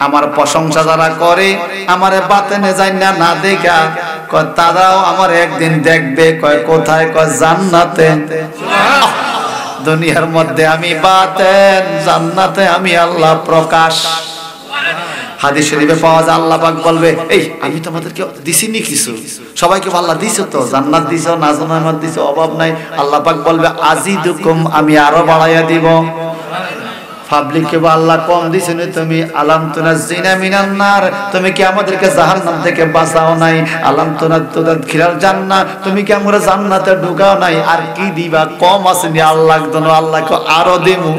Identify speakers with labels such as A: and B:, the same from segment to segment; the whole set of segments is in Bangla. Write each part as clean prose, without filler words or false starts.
A: আমার প্রশংসা যারা করে আমারে বাতেনে যায় না না দেখা কয় তারাও আমার একদিন দেখবে কয় কোথায় কয় জান্নাতে দুনিয়ার মধ্যে আমি বাতেন জান্নাতে আমি আল্লাহ প্রকাশ হাদিস শরীফে পাওয়া যায় আল্লাহ পাক বলবে এই আমি তোমাদেরকে দিছিনি কিছু সবাইকে আল্লাহ দিছো তো জান্নাত দিছো নাজানাত দিছো অভাব নাই আল্লাহ পাক বলবে আজিদুকুম আমি আরো বাড়াইয়া দিব পাবলিককে আল্লাহ কম দিছেন তুমি আলাম তুনাজ্জিনা মিনান নার তুমি কি আমাদেরকে জাহান্নাম থেকে বাঁচাও নাই আলাম তুনাদ্খিলাল জান্নাহ তুমি কি আমরা জান্নাতে ঢুকাও নাই আর কি দিবা কম আসেনি আল্লাহ দনো আল্লাহকে আরো দেমু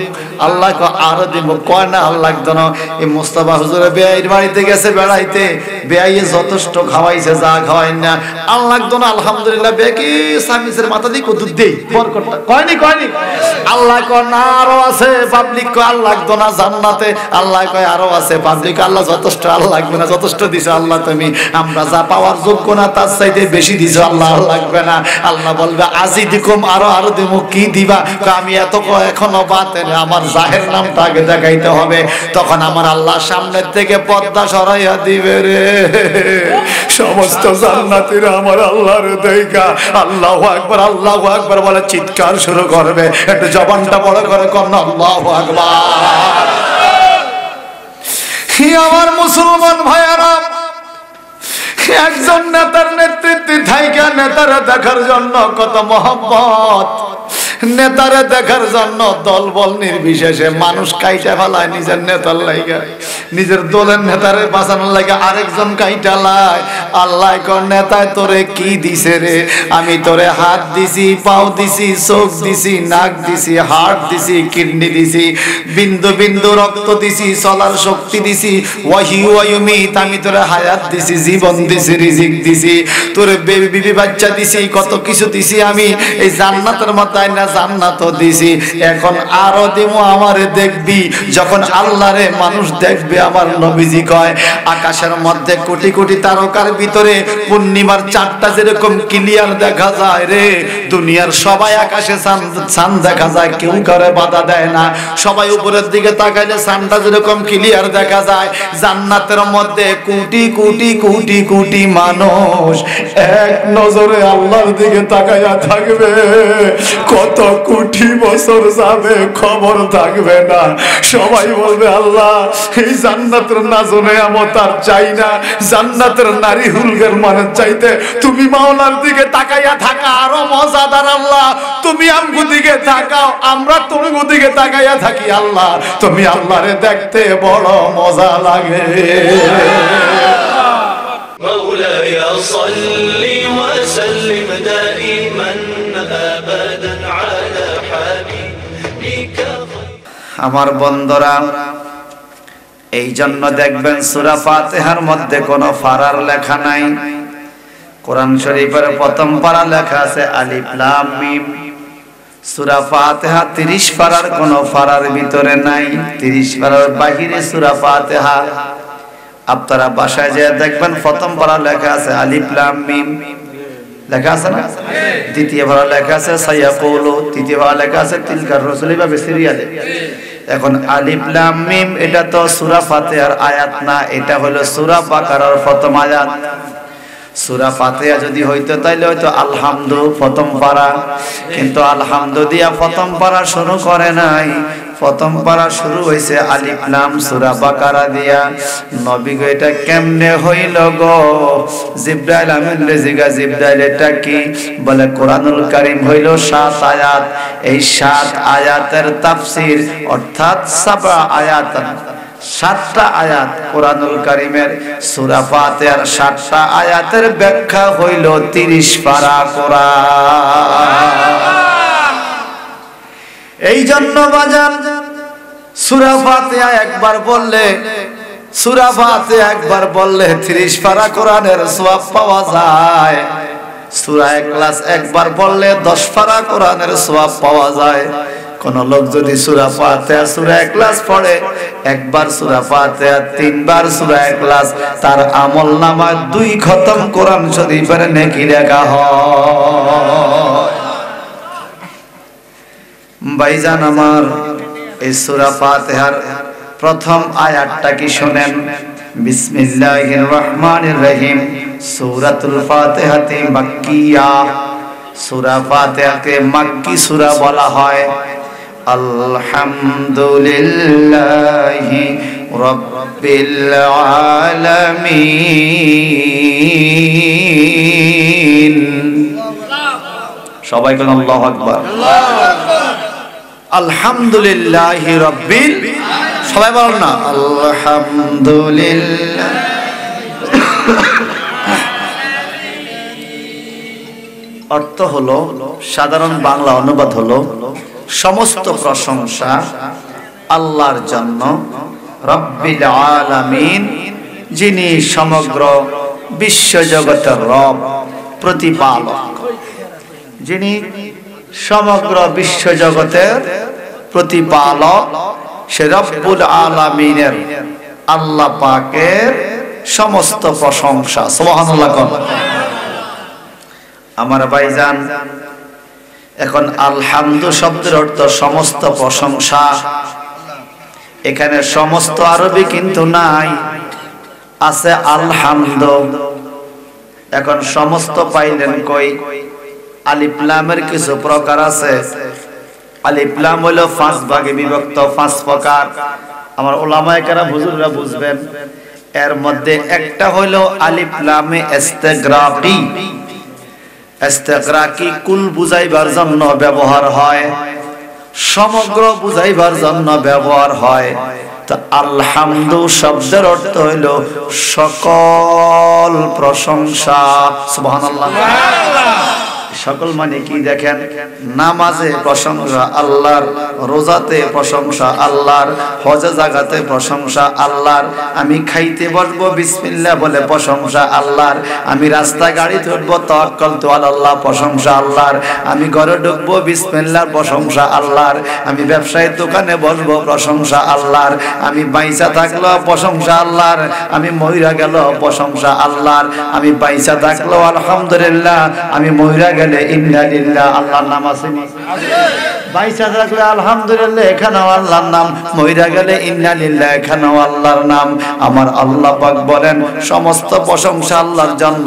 A: আল্লাহকে আরো দেমু কয় না আল্লাহ দনো এই মুস্তাফা হুজুর বেয়াইর বাড়িতে গেছে বেড়াইতে বেয়াইয়ে যথেষ্ট খাওয়াইছে যা খাওয়াই না আল্লাহ দনো আলহামদুলিল্লাহ বেকি সামিসের মাথা দিয়ে কত দেই বরকতটা কয়নি আল্লাহ কয় না আরো আছে পাবলিক কয় লাগতো না জান্নাতে আল্লাহ কয় আরো আছে পাবলিক আল্লাহ যথেষ্ট আল্লাহ লাগবে না যথেষ্ট দিছো আল্লাহ তুমি আমরা যা পাওয়ার যোগ্য না তার চাইতে বেশি দিছো আল্লাহ লাগবে না আল্লাহ বলবে আজিদিকুম আরো দেবো কি দিবা আমি এত এখনো বাতেন আমার জাহের নামটা আগে দেখাইতে হবে তখন আমার আল্লাহ সামনের থেকে পর্দা সরাইয়া দিবে রে সমস্ত জান্নাতীরা আমার আল্লাহর দেখা আল্লাহু আকবার বলে চিৎকার শুরু করবে একটু জবানটা বড় করে কর না আল্লাহু আকবার আমার মুসলমান ভাইয়েরা একজন নেতার নেতৃত্বে থাইকা নেতারা দেখার জন্য কত মহব্বত নেতারে দেখার জন্য দল বল নির্বিশেষে মানুষ কাইটা ফেলায় নিজের নেতার লাইগা নিজের দলের নেতারে বাঁচানোর লাগে আরেকজন কাইটা লাই আল্লাহ কোন নেতায় তোরে কি দিছে রে আমি তোরে হাত দিছি পাও দিছি চোখ দিছি নাক দিছি হাড় দিছি কিডনি দিছি বিন্দু বিন্দু রক্ত দিছি চলার শক্তি দিছি ওয়াহিউমিত আমি তোরে হায়াত দিছি জীবন দিছি রিজিক দিছি তোরে বিবি বাচ্চা দিছি কত কিছু দিছি আমি এই জান্নাতের মধ্যে না জান্নাতও দিছি এখন আরো দেবো আমারে দেখবি যখন আল্লাহরে মানুষ দেখবে আমার নবীজি কয় আকাশের মধ্যে কোটি কোটি তারকার ভিতরে পূর্ণিমার চাঁদটা যেরকম ক্লিয়ার দেখা যায় রে দুনিয়ার সবাই আকাশে চাঁদ দেখা যায় কেউ কারে বাধা দেয় না সবাই উপরের দিকে তাকাইলে চাঁদটা যেরকম ক্লিয়ার দেখা যায় জান্নাতের মধ্যে কোটি কোটি কোটি কোটি মানুষ এক নজরে আল্লাহর দিকে তাকাইয়া থাকবে কত কোটি বছর যাবে খবর থাকবে না সবাই বলবে আল্লাহ এই জান্নাতের নাজনে আমত আর চাই না জান্নাতের নারী হুলগের মানে চাইতে তুমি মাওলার দিকে তাকাইয়া থাকা আরো মজাদার আল্লাহ তুমি আমগো দিকে তাকাও আমরা তোমার দিকে তাকাইয়া থাকি আল্লাহ তুমি আল্লাহরে দেখতে বড় মজা লাগে
B: مولاي صل وسلم دائما ابدا على حبيبك
A: আমার বন্ধুরা এই জন্য দেখবেন সূরা ফাতিহার মধ্যে কোনো ফারার লেখা নাই কোরআন শরীফের প্রথম পারা লেখা আছে আলিফ লাম মিম সূরা ফাতিহা 30 পারার কোনো ফারার ভিতরে নাই 30 পারার বাহিরে সূরা ফাতিহা আপনারা বাসায় যে দেখবেন প্রথম পারা লেখা আছে আলিফ লাম মিম লেখা আছে না দ্বিতীয় পারা লেখা আছে সায়াকুলু তৃতীয় পারা লেখা আছে তিলকার রাসূলি বা সিরিয়ালে এখন আলিফ লাম মিম এটা তো সূরা ফাতিহার আয়াত না এটা হলো সূরা বাকারার প্রথম আয়াত সূরা ফাতিহা যদি হইতো তাইলে হয়তো আলহামদু প্রথম পারা কিন্তু আলহামদু দিয়া প্রথম পারা শুরু করে নাই প্রথম পারা শুরু হইছে আলিফ লাম সূরা বাকারা দিয়া নবী গো এটা কেমনে হইল গো জিবরাইল আমিনরে জিগা জিবরাইল এটা কি বলে কোরআনুল কারীম হইল 7 আয়াত এই 7 আয়াতের তাফসীর অর্থাৎ 7 আয়াত 7টা আয়াত কোরআনুল কারীমের সূরা ফাতিহার 7টা আয়াতের ব্যাখ্যা হইল 30 পারা কোরআন এই জন্য বাজান সূরা ফাতিহা একবার বললে 30 পারা কোরআনের সওয়াব পাওয়া যায় সূরা ইখলাস একবার বললে 10 পারা কোরআনের সওয়াব পাওয়া যায় কোন লোক যদি সূরা ফাতিহা সূরা ইখলাস পড়ে একবার সূরা ফাতিহা 3 বার সূরা ইখলাস তার আমলনামায় 2 খতম কোরআন শরীফের নেকি লেখা হয় ভাইজান আমার এই সূরা ফাতিহার প্রথম আয়াতটা কি শুনেন, বিসমিল্লাহির রহমানির রহিম। সূরাতুল ফাতিহাতে মাক্কিয়া, সূরা ফাতিহাকে মাক্কি সূরা বলা হয়। আলহামদুলিল্লাহি রাব্বিল আলামিন। সবাই বলেন আল্লাহু আকবার। আলহামদুলিল্লাহি রাব্বিল, সবাই বলেন না আলহামদুলিল্লাহ। অর্থ হলো, সাধারণ বাংলা অনুবাদ হলো, সমস্ত প্রশংসা আল্লাহর জন্য, রব্বিল আলামিন, যিনি সমগ্র বিশ্বজগতের রব, প্রতিপালক, যিনি সমগ্র বিশ্বজগতের প্রতিপালক, সে রব্বুল আলামিনের, আল্লাহ পাকের সমস্ত প্রশংসা। সুবহানাল্লাহ। আমার ভাইজান, এখন আলহামদু শব্দের অর্থ সমস্ত প্রশংসা। এখানে সমস্ত আরবি কিন্তু নাই, আছে আলহামদু। এখন সমস্ত পাইলেন কই? আলিফ লামের কিছু প্রকার আছে। আলিফ লাম হলো 5 ভাগে বিভক্ত, 5 প্রকার। আমার উলামায়ে কেরাম হুজুররা বুঝবেন। এর মধ্যে একটা হলো আলিফ লামে ইস্তিগরাকি। ইস্তিগরাকি কুল বুঝাইবার জন্য ব্যবহার হয়, সমগ্র বুঝাইবার জন্য ব্যবহার হয়। তো আলহামদু শব্দের অর্থ হলো সকল প্রশংসা। সুবহানাল্লাহ। সকল মানে কি দেখেন, নামাজে প্রশংসা আল্লাহর, রোজাতে প্রশংসা আল্লাহর, হজে জাগাতে প্রশংসা আল্লাহর, আমি খাইতে বসবো বিসমিল্লাহ বলে প্রশংসা আল্লাহর, আমি রাস্তা গাড়িতে উঠবো তাওয়াক্কালতু আলাল্লাহ প্রশংসা আল্লাহর, আমি ঘরে ঢুকবো বিসমিল্লাহ প্রশংসা আল্লাহর, আমি ব্যবসায়ীর দোকানে বসবো প্রশংসা আল্লাহর, আমি বাইসা থাকলো প্রশংসা আল্লাহর, আমি মহিরা গেল প্রশংসা আল্লাহর, আমি বাইসা থাকলো আলহামদুলিল্লাহ, আমি মহিরা গেলে ইন্না লিল্লাহ, আল্লাহর নাম আছে। বাইসা থাকলে আলহামদুলিল্লাহ, এখানেও আল্লাহর নাম, মহিরা গেলে ইন্না লিল্লাহ, এখানেও আল্লাহর নাম। আমার আল্লাহ পাক বলেন সমস্ত প্রশংসা আল্লাহর জন্য,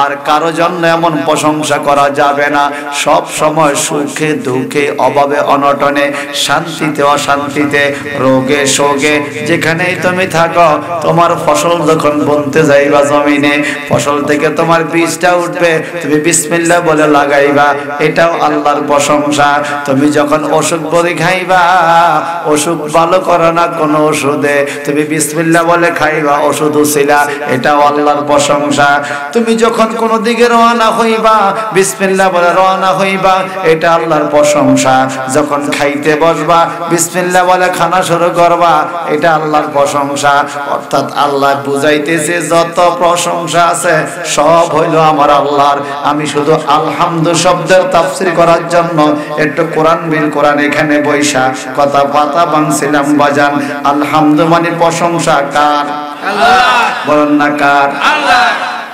A: আর কারো জন্য এমন প্রশংসা করা যাবে না। সব সময় সুখে দুঃখে, অভাবে অনটনে, শান্তিতে অশান্তিতে, রোগে শোকে, যেখানেই তুমি থাকো, তোমার ফসল যখন বুনতে যাইবা জমিনে, ফসল থেকে তোমার বীজটা উঠবে, তুমি বিসমিল্লাহ বলে লাগাইবা, এটাও আল্লাহর প্রশংসা। তুমি যখন অসুখ বলে খাইবা, অসুখ ভালো করে না কোন ওষুধে, তুমি বিসমিল্লাহ বলে খাইবা, ওষুধ উছিলা, এটাও আল্লাহর প্রশংসা। তুমি যখন কোন দিকে রওনা হইবা, বিসমিল্লাহ বলে রওনা হইবা, এটা আল্লাহর প্রশংসা। যখন খাইতে বসবা, বিসমিল্লাহ বলে খানা শুরু করবা, এটা আল্লাহর প্রশংসা। অর্থাৎ আল্লাহ বুঝাইতেছে যত প্রশংসা আছে সব হইল আমার আল্লাহর। আমি শুধু আলহামদু শব্দের তাফসীর করার জন্য একটু কোরআন বিল কোরআন এখানে বৈশা কথা পাতা বাংছিলাম বাজান। আলহামদু মানে প্রশংসা কার? আল্লাহ। বলেন না কার? আল্লাহ।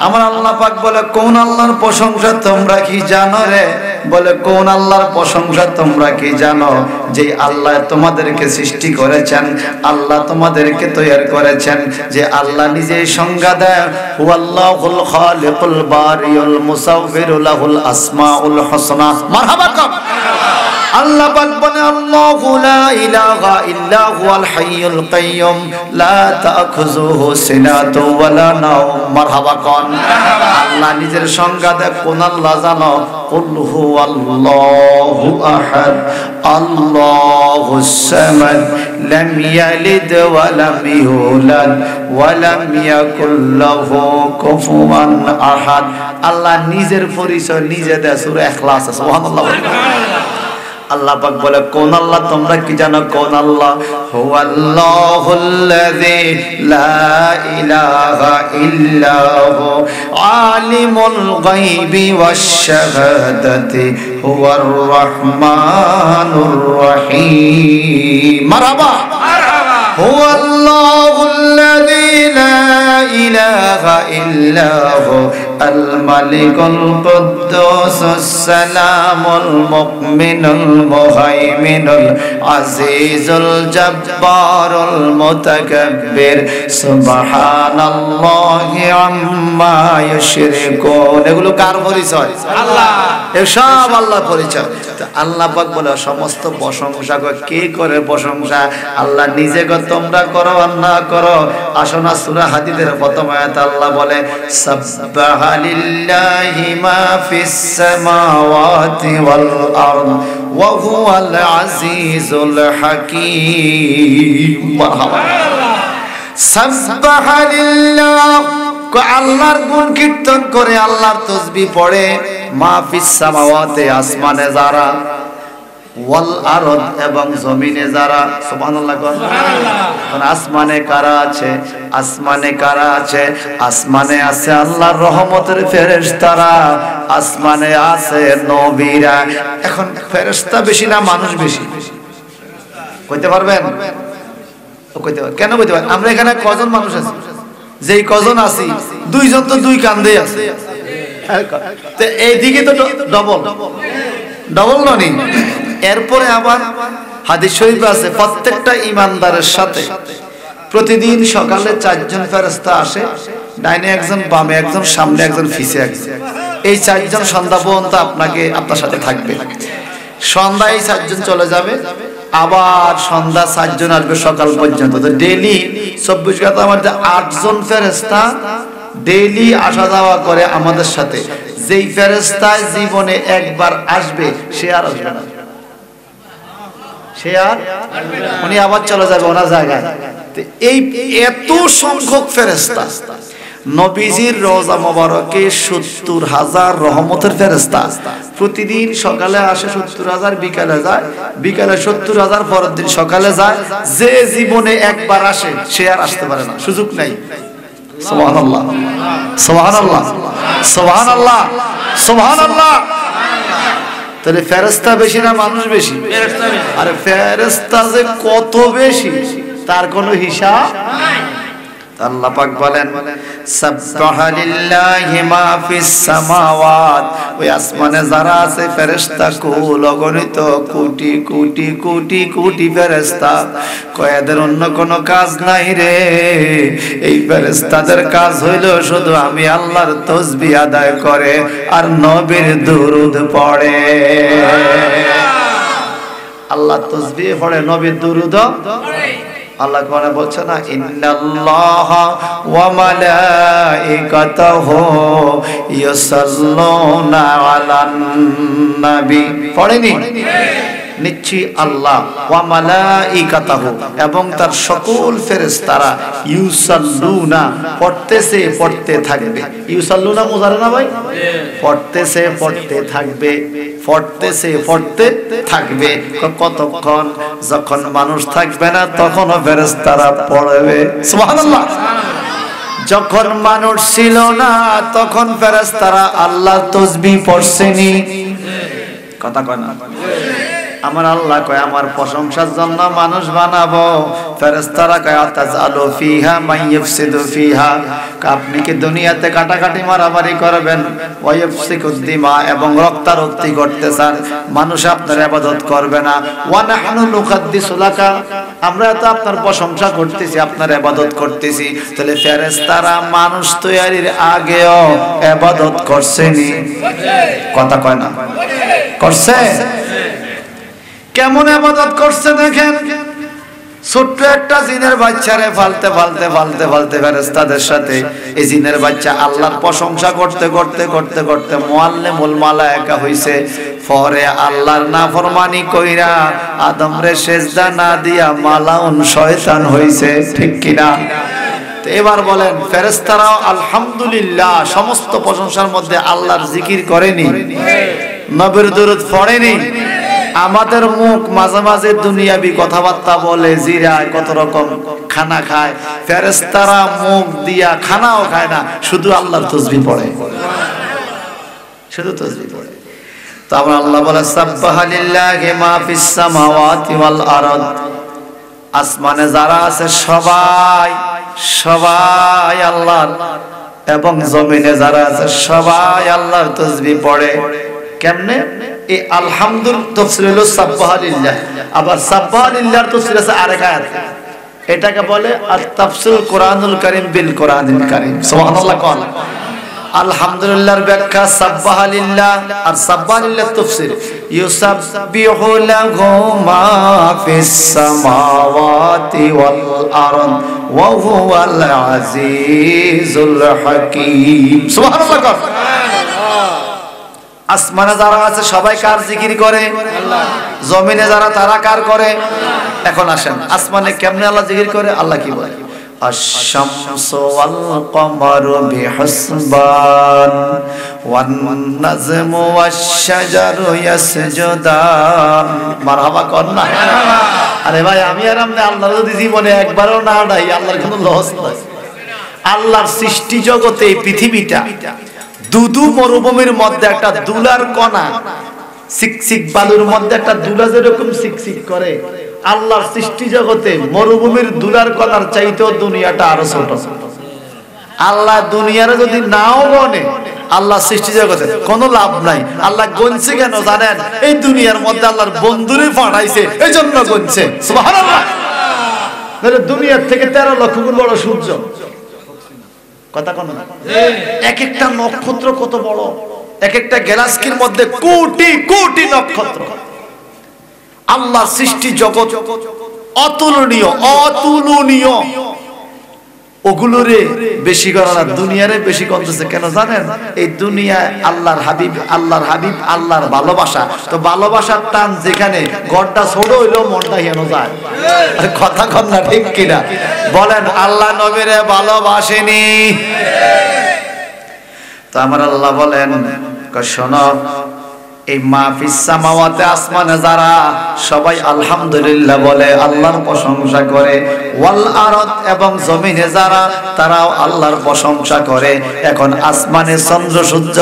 A: আমার আল্লাহ পাক বলে কোন আল্লাহর প্রশংসা তোমরা কি জানো রে? বলে কোন আল্লাহর প্রশংসা তোমরা কি জানো? যে আল্লাহ তোমাদেরকে সৃষ্টি করেছেন, আল্লাহ তোমাদেরকে তৈরি করেছেন, যে আল্লাহ নিজেই সংজ্ঞা দেয়, হুয়াল্লাহুল খালিকুল বারিউল মুসাউফিরু লাহুল আসমাউল হুসনা। মারহাবা কম। আল্লাহ পাক বলে আল্লাহু লা ইলাহা ইল্লা হুয়াল হাইয়ুল কাইয়ুম লা তাখুযুহু সিনাতু ওয়ালা নাওম। মারহাবা কোন। আল্লাহ নিজের সংজ্ঞা দেয়, কোন আল্লাহ জানো? কুল হুয়াল্লাহু আহাদ আল্লাহুস সামাদ লাম ইয়ালিদ ওয়া লাম ইউলাদ ওয়া লাম ইয়াকুল লাহু কুফুয়ান আহাদ। আল্লাহ নিজের পরিচয় নিজে দেয় সূরা ইখলাস। সুবহানাল্লাহ। আল্লাহ পাক বলে কোন আল্লাহ তোমরা কি জানো? কোন আল্লাহ? হুয়াল্লাহুল্লাযী লা ইলাহা ইল্লা হু আলিমুল গায়বি ওয়াশ শাহাদাতি হুয়ার রহমানুর রহিম। মারহাবা। হুয়াল্লাহুল্লাযী লা ইলাহা ইল্লা হু আল মালিকুল কুদ্দুসুস সালামুল মুমিনুল মুহাইমিনুল আজিজুল জব্বারুল মুতাকাব্বির সুবহানাল্লাহি আম্মা ইউশরিকুন। এগুলো কার পরিচয়? আল্লাহ। এসব আল্লাহর পরিচয়। আল্লাহ পাক বলে সমস্ত প্রশংসা কে করে প্রশংসা? আল্লাহ নিজে গো, তোমরা করো আর না করো। আসো না সূরা হাদীদের প্রথম আয়াতে আল্লাহ বলে সাব্বাহা লিল্লাহি মা ফিস সামাওয়াতি ওয়াল আরদ ওয়া হুয়াল আজিজুল হাকীম। মারহাবা। সাব্বাহা লিল্লাহ, আল্লাহর গুণ কীর্তন করে, আল্লাহর তাসবিহ পড়ে। মা ফিস সামাওয়াতি, আসমানে যারা, ওয়াল আরদ, এবং জমিনে যারা। সুবহানাল্লাহ। সুবহানাল্লাহ। আসমানে কারা আছে? আসমানে কারা আছে? আসমানে আছে আল্লাহর রহমতের ফেরেশতারা, আসমানে আছে নবীরা। এখন ফেরেশতা বেশি না মানুষ বেশি? কইতে পারবেন? কইতে পারবেন? কেন কইতে পারবেন? আমরা এখানে কজন মানুষ আছি? যেই কজন আছি, দুইজন তো দুই কান্দে আছে। তো এইদিকে তো ডবল ডবল ননি। এরপরে আবার হাদিস শরীফে আছে প্রত্যেকটা ইমানদারের সাথে প্রতিদিন সকালে 4 জন ফেরেশতা আসে, ডাইনে একজন, বামে একজন, সামনে একজন, পিছে একজন। এই 4 জন সন্ধ্যা পর্যন্ত আপনার সাথে থাকবে। সন্ধ্যায় 4 জন চলে যাবে, আবার সন্ধ্যা 4 জন আসবে সকাল পর্যন্ত। তো ডেইলি 24 ঘন্টার মধ্যে 8 জন ফেরেশতা ডেইলি আসা যাওয়া করে আমাদের সাথে। যেই ফেরেশতা জীবনে একবার আসবে সে আর আসবে না, সে আর উনি আবার চলে যাবে ওনার জায়গায়। এই এত সংখ্যক ফেরেশতা, নবীজির রওজা মোবারকে 70,000 রহমতের ফেরেশতা প্রতিদিন সকালে আসে 70,000, বিকালে যায়, বিকালে 70,000, পরের দিন সকালে যায়। যে জীবনে একবার আসে সে আর আসতে পারে না, সুযোগ নাই। সুবহানাল্লাহ, সুবহানাল্লাহ, সুবহানাল্লাহ, সুবহানাল্লাহ। তাহলে ফেরেশতা বেশি না মানুষ বেশি? আরে ফেরেশতা যে কত বেশি তার কোনো হিসাব নাই। আল্লাহ পাক বলেন সাব্বাহা লিল্লাহি মা ফিস সামাওয়াত, ওই আসমানে যারা আছে ফেরেশতা কুল অগণিত, কোটি কোটি কোটি কোটি ফেরেশতা। কয়েদের অন্য কোনো কাজ নাই রে, এই ফেরেশতাদের কাজ হইল শুধু আমি আল্লাহর তাসবিহ আদায় করে আর নবীর দুরূদ পড়ে। আল্লাহ তাসবিহ পড়ে, নবীর দুরূদ পড়ে। আল্লাহ কোরআনে বলছে না, ইন্নাল্লাহা ওয়া মালাইকাতাহু ইউসাল্লুনা আলান নবী। পড়েনি? নিশ্চয়ই আল্লাহ ওয়া মালাইকাতাহু, এবং তার সকল ফেরেশতারা ইউসাল্লুনা, পড়তেছে, পড়তে থাকবে। ইউসাল্লুনা মুজারে না ভাই? পড়তেছে, পড়তে থাকবে, পড়তেছে, পড়তে থাকবে। কতক্ষণ? যখন মানুষ থাকবে না তখনও ফেরেশতারা পড়বে। সুবহানাল্লাহ। যখন মানুষ ছিল না তখন ফেরেশতারা আল্লাহর তাসবিহ পড়ছেনি। কথা কয় না? আমার আল্লাহ কয় আমার প্রশংসার জন্য মানুষ বানাবো। ফেরেশতারা কয় আতাজালু ফিহা মাইয়ুফসিদু ফিহা, আপনি কি দুনিয়াতে কাটাকাটি মারামারি করবেন, ওয়াইফসিকুদ দিমা, এবং রক্তারক্তি করতে চান, মানুষ আপনার ইবাদত করবে না। ওয়া নাহনু নুকাদ্দিসু লাকা, আমরা তো আপনার প্রশংসা করতেছি, আপনার ইবাদত করতেছি। তাহলে ফেরেশতারা মানুষ তৈরির আগেও ইবাদত করছেনি। কথা কয় না? করছে। কেমন ইবাদত করছে দেখেন। ছোট্ট একটা জিনের বাচ্চারে ফালতে ফালতে ফালতে ফালতে ফেরেশতাদের সাথে এই জিনের বাচ্চা আল্লাহর প্রশংসা করতে করতে করতে করতে মুআল্লিমুল মালায়েকা হইছে। পরে আল্লাহর নাফরমানি কইরা আদমরে সেজদা না দিয়া মালাউন শয়তান হইছে। ঠিক কিনা? তো এবার বলেন, ফেরেশতারাও আলহামদুলিল্লাহ সমস্ত প্রশংসার মধ্যে আল্লাহর জিকির করেনি? নবীর দুরূদ পড়েনি? আমাদের মুখ মাঝে মাঝে দুনিয়াবি কথাবার্তা বলে, জিরায়, কত রকম খানা খায়। ফেরেশতারা মুখ দিয়া খানাও খায় না, শুধু আল্লাহর তাসবিহ পড়ে, শুধু তাসবিহ পড়ে। তো আমরা আল্লাহ বলে সাব্বাহা লিল্লাহি মা ফিস সামাওয়াতি ওয়াল আরদ, আসমানে যারা আছে সবাই সবাই আল্লাহর এবং জমিনে যারা আছে সবাই আল্লাহর তাসবিহ পড়ে। কেমনে? এই আলহামদুলিল্লাহ তাফসীর হলো সাব্বাহালিল্লাহ, আবার সাব্বাহালিল্লাহর তাফসীর আছে আরেক আয়াত, এটাকে বলে আত-তাফসীর কুরআনুল কারীম বিল কুরআনিল কারীম। সুবহানাল্লাহ। কোন আলহামদুলিল্লাহর ব্যাখ্যা সাব্বাহালিল্লাহ, আর সাব্বাহালিল্লাহ তাফসীর ইউসাব্বিহু লাহু মা ফিস সামাওয়াতি ওয়াল আরদ ওয়া হুয়াল আজিজুল হাকীম। সুবহানাল্লাহ। আসমানে যারা আছে সবাই কার জিকির করে? আল্লাহ। জমিনে যারা তারা কার করে? এখন আসেন আসমানে কেমনে আল্লাহ জিকির করে? আল্লাহ কি বলে? আশ-শামসু ওয়াল কমারু বিহুসবান ওয়ান নাজমু ওয়াশ-শাজারু ইয়াসজুদান। মারহাবা কর না। আরে ভাই আমি আর আপনি আল্লাহ যদি জীবনে একবারও না ডাই আল্লাহর কোনো লস নাই। আল্লাহর সৃষ্টি জগতে এই পৃথিবীটা দুদু মরুভূমির মধ্যে একটা দুলার কণা, সিকসিক বালুর মধ্যে একটা দুলা যেরকম সিকসিক করে, আল্লাহর সৃষ্টি জগতে মরুভূমির দুলার কণার চাইতেও দুনিয়াটা আরো ছোট। আল্লাহ দুনিয়ারে যদি নাও গনে, আল্লাহ সৃষ্টি জগতে কোনো লাভ নাই। আল্লাহ গনছে কেন জানেন? এই দুনিয়ার মধ্যে আল্লাহর বন্ধুরে পাঠাইছে, এই জন্য গনছে। সুবহানাল্লাহ। দুনিয়ার থেকে 13 লক্ষ গুণ বড় সূর্য। কথা কোন এক একটা নক্ষত্র কত বড়, এক একটা গ্যালাক্সির মধ্যে কোটি কোটি নক্ষত্র। আল্লাহ সৃষ্টি জগৎ অতুলনীয়, অতুলনীয়। ওগুলোরে বেশি গণনা দুনিয়ারে বেশি করতেছে কেন জানেন? এই দুনিয়ায় আল্লাহর হাবিব, আল্লাহর হাবিব, আল্লাহর ভালোবাসা। তো ভালোবাসার টান যেখানে গড়টা ছোট হইলেও মনটা হেন যায়। কথা কন না ঠিক কিনা বলেন? আল্লাহ নবীরে ভালোবাসেনি? তো আমার আল্লাহ বলেন শোনো, এই মাহফিস সামাওয়াতে আসমানে যারা সবাই আলহামদুলিল্লাহ বলে, আল্লাহর প্রশংসা করে, ওয়াল আরদ এবং জমিনে যারা তারাও আল্লাহর প্রশংসা করে। এখন আসমানে চন্দ্র সূর্য,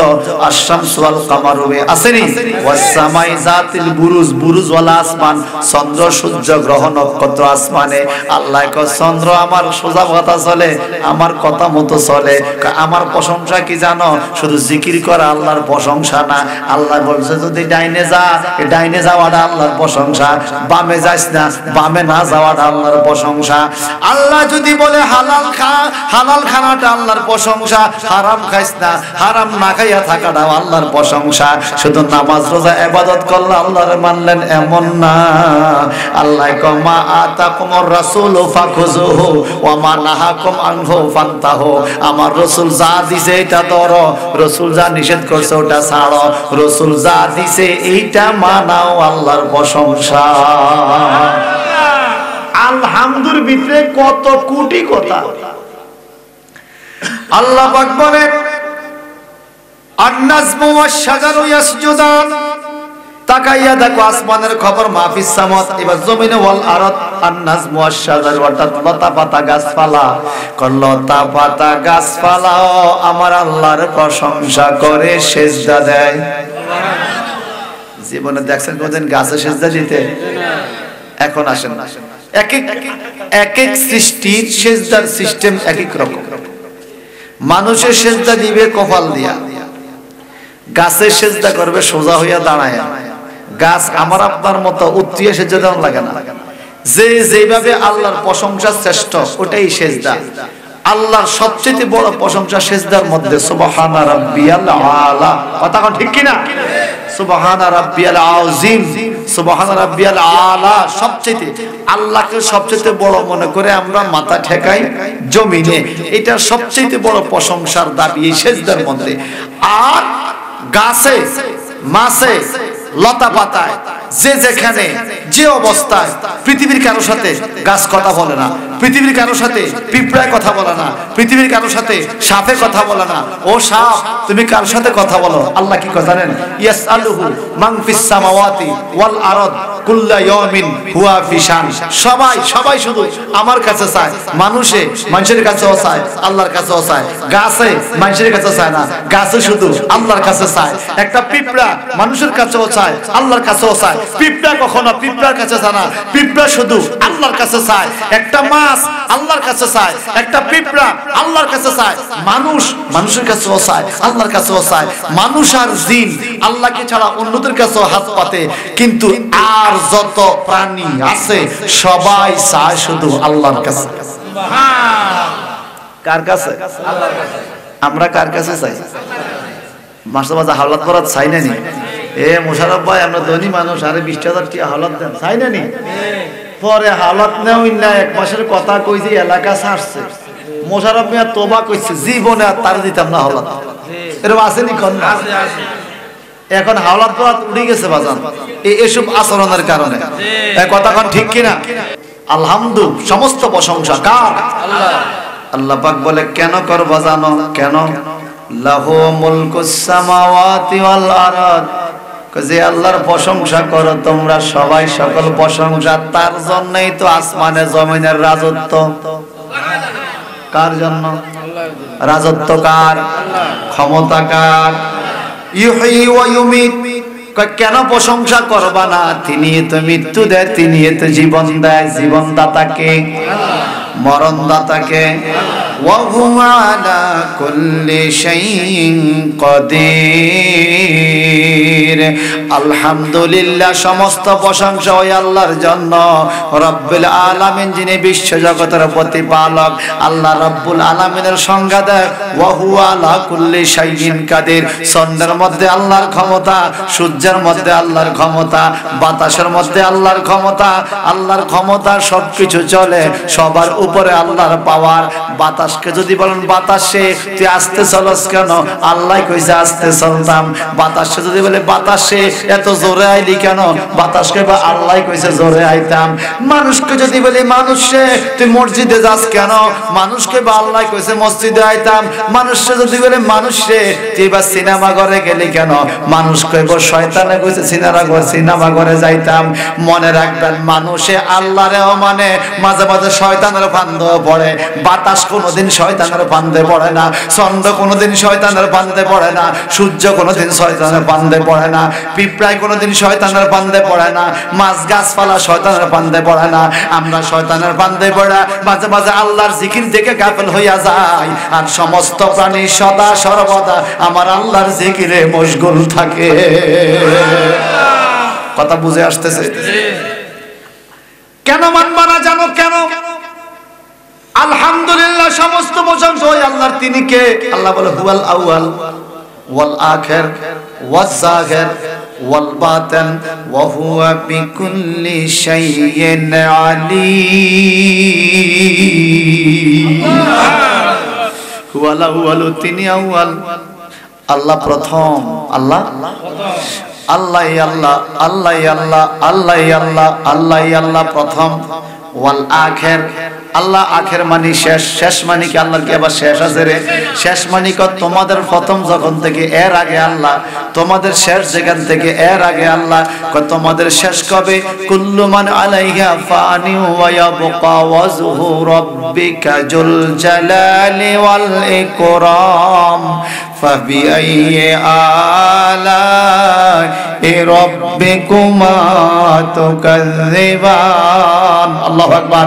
A: আশ-শামসু ওয়াল কামারু আসেনি, ওয়াস সামাই জাতিল বুরুজ, বুরুজ ওয়ালা আসমান, চন্দ্র সূর্য গ্রহ নক্ষত্র আসমানে। আল্লাহ কয় চন্দ্র আমার সোজা কথা চলে, আমার কথা মতো চলে। আমার প্রশংসা কি জানো? শুধু জিকির করা আল্লাহর প্রশংসা না। আল্লাহ বলছে যদি ডাইনে যা, ডাইনে যাওয়াটা আল্লাহর প্রশংসা, বামে যাস না, বামে না যাওয়াটা আল্লাহর প্রশংসা। আল্লাহ যদি বলে হালাল খা, হালাল খানাটা আল্লাহর প্রশংসা, হারাম খাইস না, হারাম না খাইয়া থাকাটাও আল্লাহর প্রশংসা। শুধু নামাজ রোজা ইবাদত করলে আল্লাহর মানলেন এমন না। আল্লাহ কয় মা আতাকুমুর রাসূলু ফাখুযুহু ওয়া মা নাহাকুম আনহু ফান্তাহু। আমার রাসূল যা দিছে এটা ধরো, রাসূল যা নিষেধ করছে ওটা ছাড়ো, রাসূল যা দিছে এইটা মানাও, আল্লাহর প্রশংসা। আলহামদুলিল্লাহর ভিতরে কত কোটি কথা। আল্লাহ পাক বলে আন-নাজমু ওয়াশ-শাজারু ইয়াসজুদান। তাকাইয়া দেখো আসমানের খবর, মাহফিস সামাওয়াত, এবার জমিনে ওয়াল আরদ, আন-নাজমু ওয়াশ-শাজারু অর্থাৎ লতা পাতা গাছপালা, লতা পাতা গাছপালাও আমার আল্লাহর প্রশংসা করে সেজদা দেয়। জীবনে দেখছেন কোনদিন গাছে সেজদা দিতে? এখন আসেন এক এক সৃষ্টির সেজদার সিস্টেম এক এক রকম। মানুষের সেজদা দিবে কপাল দিয়া, গাছের সেজদা করবে সোজা হইয়া দাঁড়ায়। গাছ আমার আপনার মতো উত্তরিয়ে সেজদা দেওয়া লাগে না। যে যেভাবে আল্লাহর প্রশংসা শ্রেষ্ঠ ওটাই সেজদা। আল্লাহর সবচেয়ে বড় প্রশংসা সেজদার মধ্যে সুবহানা রাব্বিয়াল আলা। কথা কোন ঠিক কিনা? সুবহানা রাব্বিয়াল আযীম, সুবহানা রাব্বিয়াল আলা। সবচেয়ে আল্লাহকে সবচেয়ে বড় মনে করে আমরা মাথা ঠেকাই জমিনে। এটা সবচেয়ে বড় প্রশংসার দাবি এই সেজদার মধ্যে। আর গাছে, মাছে, লতা পাতায়, যে যেখানে যে অবস্থায়, পৃথিবীর কারোর সাথে গাছ কথা বলে না, পৃথিবীর কারোর সাথে পিঁপড়ায় কথা বলে না, পৃথিবীর কারোর সাথে সাপে কথা বলে না। ও সাপ তুমি কার সাথে কথা বলো? আল্লাহ কি কথা জানেন? ইয়াসআলুহু মান ফিস সামাওয়াতি ওয়াল আরদ কুল্লা ইয়াউমিন হুয়া ফি শান। সবাই শুধু আমার কাছে চায়। মানুষের কাছেও চায়, আল্লাহর কাছেও চায়। গাছে মানুষের কাছে চায় না, গাছে শুধু আল্লাহর কাছে চায়। একটা পিঁপড়া মানুষের কাছেও চায়, আল্লাহর কাছেও চায়। পিঁপড়া কখনো পিঁপড়ার কাছে চায় না, পিঁপড়া পিঁপড়া শুধু আল্লাহর কাছে চায়, একটা মাছ আল্লাহর কাছে চায়, একটা পিঁপড়া আল্লাহর কাছে চায়, মানুষ মানুষের কাছেও চায়, আল্লাহর কাছেও চায়। মানুষ আর জিন আল্লাহকে ছাড়া অন্যদের কাছেও হাত পাতে, কিন্তু আর যত প্রাণী আছে সবাই চায় শুধু আল্লাহর কাছে। কার কাছে? আল্লাহর কাছে। আমরা কার কাছে চাই? মাস্টার বাজা হাওলাত করার চাই না নি? এ মোশারফ ভাই, আমরা ধনী মানুষ, আরে 20,000 টাকা হাওলাত দেন, চাই না নি? পরে হাওলাত নেওই না, 1 মাসের কথা কইছি, এলাকা ছাড়ছে। মোশারফ মিয়া তোবা কইছে, জীবনে আর তার দিতাম না হাওলাত। এরকম আসেনি কোন? এখন হাওলাত পড়া উঠে গেছে বাজান এসব আচরণের কারণে। কথা কোন ঠিক কিনা? আলহামদুলিল্লাহ, সমস্ত প্রশংসা কার? আল্লাহ। আল্লাহ পাক বলে কেন করবা জানো? কেন? লাহু মুলকুস সামাওয়াতি ওয়াল আরদ, যে আল্লাহর প্রশংসা করো তোমরা সবাই, সকল প্রশংসা তার জন্যই তো আসমানে জমিনের রাজত্ব। কার জন্য রাজত্ব? কার? ক্ষমতা কার? ইউহয়ী ওয়া ইউমীত। কেন প্রশংসা করবা না? তিনি তো মৃত্যু দেয়, তিনি তো জীবন দেয়। জীবনদাতাকে, মরণদাতাকে। ওয়া হুয়া আলা কুল্লি শাইইন কাদির। আলহামদুলিল্লাহ, সমস্ত প্রশংসা ওই আল্লাহর জন্য, রব্বুল আলামিন, যিনি বিশ্ব জগতের প্রতিপালক। আল্লাহ রব্বুল আলামিনের সংজ্ঞা দেয় ওয়া হুয়া আলা কুল্লি শাইইন কাদির। চন্দ্রের মধ্যে আল্লাহর ক্ষমতা, সূর্যের মধ্যে আল্লাহর ক্ষমতা, বাতাসের মধ্যে আল্লাহর ক্ষমতা। আল্লাহর ক্ষমতা সবকিছু চলে, সবার উপরে আল্লাহর পাওয়ার। বাতাসকে যদি বলেন বাতাসে তুই আস্তে চলস কেন? আল্লাহ কইছে আস্তে চলতাম। বাতাসে যদি বলে বাতাসে এত জোরে আইলি কেন? বাতাসকে বা আল্লাহ কইছে জোরে আইতাম। মানুষকে যদি বলি মানুষে তুই মসজিদে যাস কেন? মানুষকে বা আল্লাহ কইছে মসজিদে আইতাম। মানুষে যদি বলে মানুষে তুই বা সিনেমা ঘরে গেলি কেন? মানুষ কইব শয়তানে কইছে সিনেমা ঘরে যাইতাম। মনে রাখবেন, মানুষে আল্লাহরেও মানে মাঝে মাঝে শয়তানের ফান্দে পড়ে। বাতাস কোনোদিন শয়তানের ফান্দে পড়ে না, চন্দ্র কোনোদিন শয়তানের ফান্দে পড়ে না, সূর্য কোনোদিন শয়তানের ফান্দে পড়ে না, পিঁপড়ায় কোনোদিন শয়তানের ফান্দে পড়ে না, মাছ গাছপালা শয়তানের ফান্দে পড়ে না। আমরা শয়তানের ফান্দে পড়ে মাঝে মাঝে আল্লাহর জিকির থেকে গাফেল হইয়া যাই, আর সমস্ত প্রাণী সদা সর্বদা আমার আল্লাহর জিকিরে মশগুল থাকে। কথা বুঝে আসতেছে? কেন মানবা না জানো? কেন? আলহামদুলিল্লাহ, সমস্ত প্রশংসা ওই আল্লাহর। তিনি কে? আল্লাহ বলে হুয়াল আউয়াল ওয়াল আখির ওয়াজ জাহির ওয়াল বাতিন ওয়া হুয়া বিকুল্লি শাইইন আলীম। হুয়াল আউয়াল, তিনি আউয়াল। আল্লাহ প্রথম। আল্লাহ আল্লাহ আল্লাহ আল্লাহ আল্লাহ আল্লাহ আল্লাহ আল্লাহ আল্লাহ প্রথম। ওয়াল আখির, আল্লাহ আখের মানে শেষ। শেষ মানে কি? আল্লাহর কি আবার শেষ আছে রে? শেষ মানে তোমাদের প্রথম যখন থেকে এর আগে আল্লাহ, তোমাদের শেষ যেখান থেকে এর আগে আল্লাহ। তোমাদের শেষ কবে? কুল্লু মান আলাইহা ফানি ওয়া ইয়াবকা ওয়াজহু রাব্বিকা যুল জালালি ওয়াল ইকরাম ফাবিআইয়ি আলাই রাব্বিকুমা তুকাযযিবান। আল্লাহু আকবার।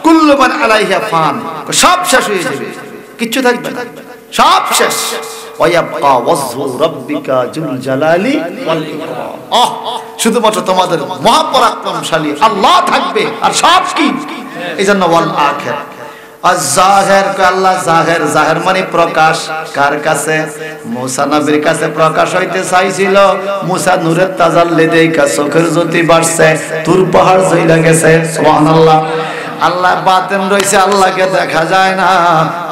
A: কুল্লু মান আলাইহা ফান, সব শেষ হয়ে যাবে, কিচ্ছু থাকবে না, সব শেষ। ওয়ায়াবকা ওয়াজহু রাব্বিকা যুল জালালি ওয়াল ইকরাম। শুধুমাত্র তোমাদের মহাপরাক্রমশালী আল্লাহ থাকবে, আর সব কি? এইজন্য ওয়াল আখির। আজ-জাহির, আল্লাহ জাহির। জাহির মানে প্রকাশ। কার কাছে? মুসা নবীর কাছে প্রকাশ হইতে চাইছিল। মুসা নূরের তাজাল্লি দেখা চোখের জ্যোতি বাড়ছে, তুর পাহাড় জ্বলে গেছে। সুবহানাল্লাহ। আল্লাহ বাতেন রয়েছে, আল্লাহকে দেখা যায় না।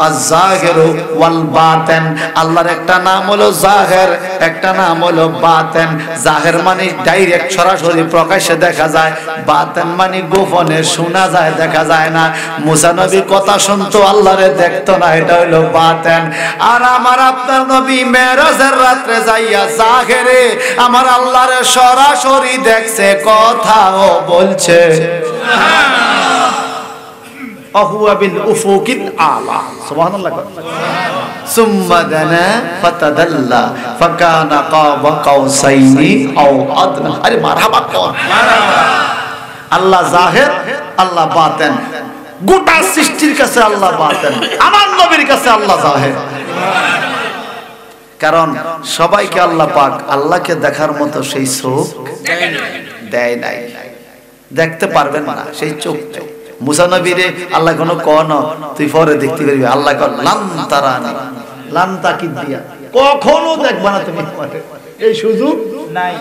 A: আজ-জাহির ওয়াল বাতেন, আল্লাহর একটা নাম হলো জাহির, একটা নাম হলো বাতেন। জাহির মানে ডাইরেক্ট সরাসরি প্রকাশ্যে দেখা যায়, বাতেন মানে গোপনে শোনা যায়, দেখা যায় না। মুসা নবী কথা শুনতো, আল্লাহরে দেখতো না, এটা হলো বাতেন। আর আমার আপনার নবী মেরাজের রাত্রে যাইয়া জাহিরে আমার আল্লাহরে সরাসরি দেখছে, কথাও বলছে। وهو بالأفق الأعلى سبحان الله ثم دنا فتدلى فكان قاب قوسين أو أدنى আরে মারহাবা কর আল্লাহ জাহের, আল্লাহ বাতেন। গোটা সৃষ্টির কাছে আল্লাহ বাতেন, আমার নবীর কাছে আল্লাহ জাহের। কারণ সবাইকে আল্লাহ পাক আল্লাহকে দেখার মতো সেই চোখ দেয় নাই, দেখতে পারবেন না সেই চোখ। মুসা নবীরে আল্লাহ কোনো কন তুই পরে দেখতে পারবি, আল্লাহ কন লান তারানি, লান তাকিদ দিয়া কখনো দেখবা না তুমি, এই সুযোগ নাই।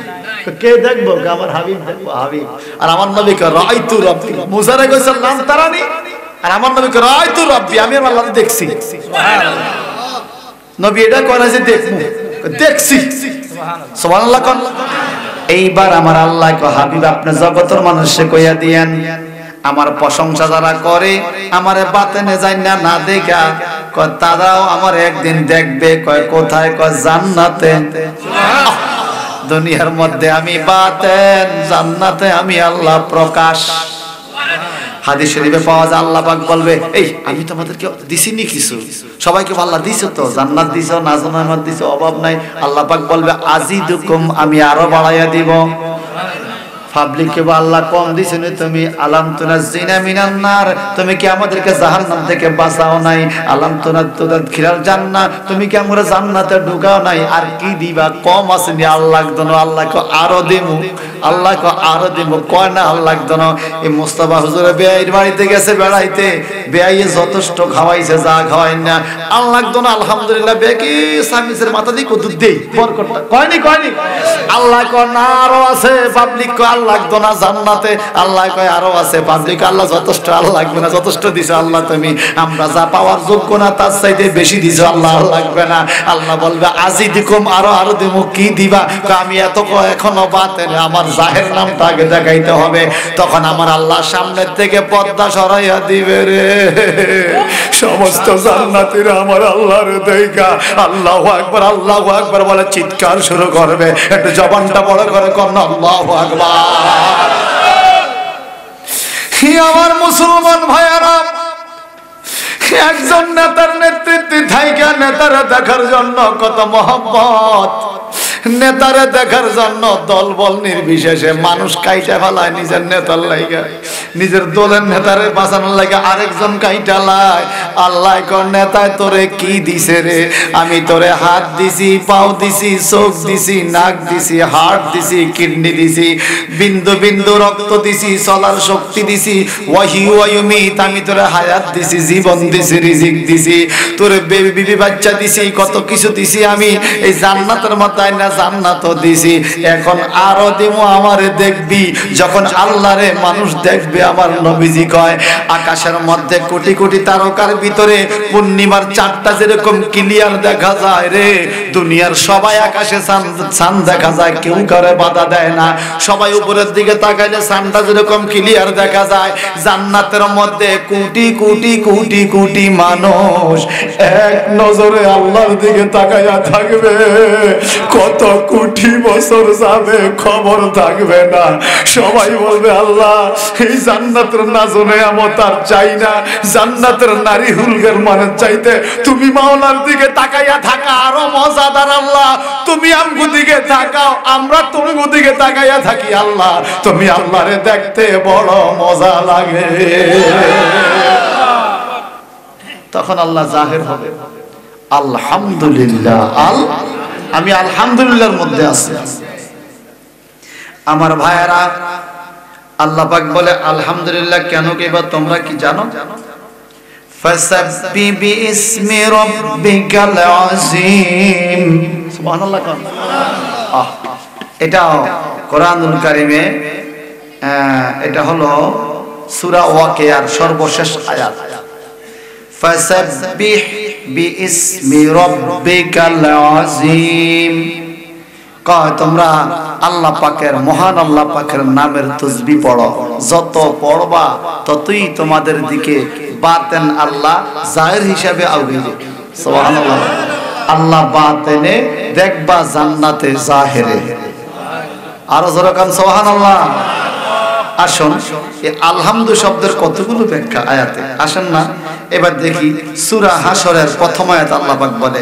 A: কে দেখবো? আমার হাবিব দেখবো, হাবিব। আর আমার নবী কে রাআইতু রাব্বি, মুসা রে কইছে লান তারানি, আর আমার নবী কে রাআইতু রাব্বি, আমি আল্লাহ দেখছি। সুবহানাল্লাহ। নবী এটা কয় যে দেখমু, দেখছি। সুবহানাল্লাহ কোন। এইবার আমার আল্লাহ কয় হাবিব আপনি জগতের মানুষে কইয়া দিয়েন আমার প্রশংসা যারা করে আমারে বাতেনে যায় না না দেখা, কয় তারাও আমার একদিন দেখবে। কয় কোথায়? কয় জান্নাতে। দুনিয়ার মধ্যে আমি বাতেন, জান্নাতে আমি আল্লাহ প্রকাশ। হাদিস শরীফে পাওয়া যায় আল্লাহ পাক বলবে এই আমি তোমাদেরকে দিছি নি কিছু, সবাইকে আল্লাহ দিছো তো, জান্নাত দিছো, নাজানাত দিছো, অভাব নাই। আল্লাহ পাক বলবে আজিদুকুম, আমি আরো বাড়াইয়া দিব। পাবলিককে আল্লাহ কম দিছেন, তুমি আলাম তুনাজ্জিনা মিনান নার, তুমি কি আমাদেরকে জাহান্নাম থেকে বাঁচাও নাই? আলাম তুনাদ্খিলাল জান্নাহ, তুমি কি আমরা জান্নাতে ঢুকাও নাই? আর কি দিবা? কম আসেনি আল্লাহ দন, আল্লাহ কো আরো দেমু, আল্লাহ কো আরো দেমু। কয় না আল্লাহ দন। এই মুস্তাফা হুজুরে বেয়াইর বাড়িতে গেছে বেড়াইতে, বেয়াইয়ে যথেষ্ট খাওয়াইছে, যা খাওয়াই না আল্লাহ দন। আলহামদুলিল্লাহ বেকি সামিসের মাথা দিয়ে কত দেই বরকতটা কয়নি, কয়নি। আল্লাহ কো না আরো আছে। পাবলিক কো লাগতো না জান্নাতে, আল্লাহ কয় আরো আছে। পাবলিক আল্লাহ যথেষ্ট, আল্লাহ লাগবে না, যথেষ্ট দিছো আল্লাহ তুমি, আমরা যা পাওয়ার যোগ্য না তার চাইতে বেশি দিছো আল্লাহ, লাগবে না। আল্লাহ বলবে আজিদিকুম, আরো আরো দেবো। কি দিবা? আমি এত এখনো বাতেন, আমার জাহের নামটা আগে দেখাইতে হবে। তখন আমার আল্লাহ সামনের থেকে পর্দা সরাইয়া দিবে রে, সমস্ত জান্নাতীরা আমার আল্লাহর দেখা আল্লাহু আকবার, আল্লাহু আকবার বলে চিৎকার শুরু করবে। একটু জবানটা বড় করে কর না আল্লাহু আকবার। আমার মুসলমান ভাইয়ারা, একজন নেতার নেতৃত্বে থাইকা নেতারা দেখার জন্য কত মহব্বত, নেতারে দেখার জন্য দল বল নির্বিশেষে মানুষ কাইটা ফেলায় নিজের নেতার লাইগা, নিজের দলের নেতারে বাঁচানোর লাগে আরেকজন কাইটা লাই। আল্লাহ কোন নেতায় তোরে কি দিছে রে? আমি তোরে হাত দিছি, পাও দিছি, চোখ দিছি, নাক দিছি, হার্ট দিছি, কিডনি দিছি, বিন্দু বিন্দু রক্ত দিছি, চলার শক্তি দিছি, ওয়াহি ওয়ায়ুমিত, আমি তোরে হায়াত দিছি, জীবন দিছি, রিজিক দিছি, তোরে বিবি বাচ্চা দিছি, কত কিছু দিছি আমি। এই জান্নাতের মধ্যে না জান্নাতও দিছি, এখন আরো দেবো। আমারে দেখবি যখন আল্লাহরে মানুষ দেখবে, আমার নবীজি কয় আকাশের মধ্যে কোটি কোটি তারকার ভিতরে পূর্ণিমার চাঁদটা যেরকম ক্লিয়ার দেখা যায় রে, দুনিয়ার সবাই আকাশে চাঁদ দেখা যায়, কেউ কারে বাধা দেয় না, সবাই উপরের দিকে তাকাইলে চাঁদটা যেরকম ক্লিয়ার দেখা যায়। জান্নাতের মধ্যে কোটি কোটি কোটি কোটি মানুষ এক নজরে আল্লাহর দিকে তাকাইয়া থাকবে। কত কোটি বছর যাবে খবর থাকবে না, সবাই বলবে আল্লাহ এই জান্নাতের নাজনে আমত আর চাই না, জান্নাতের নারী হুলগের মানে চাইতে তুমি মাওলার দিকে তাকাইয়া থাকা আরো মজাদার। আল্লাহ তুমি আমগো দিকে তাকাও, আমরা তোমার দিকে তাকাইয়া থাকি। আল্লাহ তুমি আল্লাহরে দেখতে বড় মজা লাগে। তখন আল্লাহ জাহির হবে। আলহামদুলিল্লাহ, আমি আলহামদুলিল্লাহর মধ্যে আছি। আমার ভাইয়েরা, আল্লাহ পাক বলে আলহামদুলিল্লাহ কেন কইবা তোমরা কি জানো? ফাসাব্বি বিইসমি রাব্বিকাল আযীম। সুবহানাল্লাহ। এটা কোরআনুল কারীমে, এটা হলো সূরা ওয়াকিয়ার সর্বশেষ আয়াত। ফাসাব্বিহ বিইসমি রাব্বিকাল আযীম। কয় তোমরা আল্লাহ পাকের, মহান আল্লাহ পাকের নামের তাসবিহ পড়ো, যত পড়বা ততই তোমাদের দিকে বাতেন আল্লাহ জাহির হিসাবে আউবে। সুবহানাল্লাহ। আল্লাহ বাতেনে দেখবা, জান্নাতে জাহিরে। আরো জোরে কান সুবহানাল্লাহ। আসুন এই আলহামদু শব্দের কতগুলো ব্যাখ্যা আয়াতে, আসেন না এবার দেখি সূরা হাশরের প্রথম আয়াত আল্লাহ পাক বলে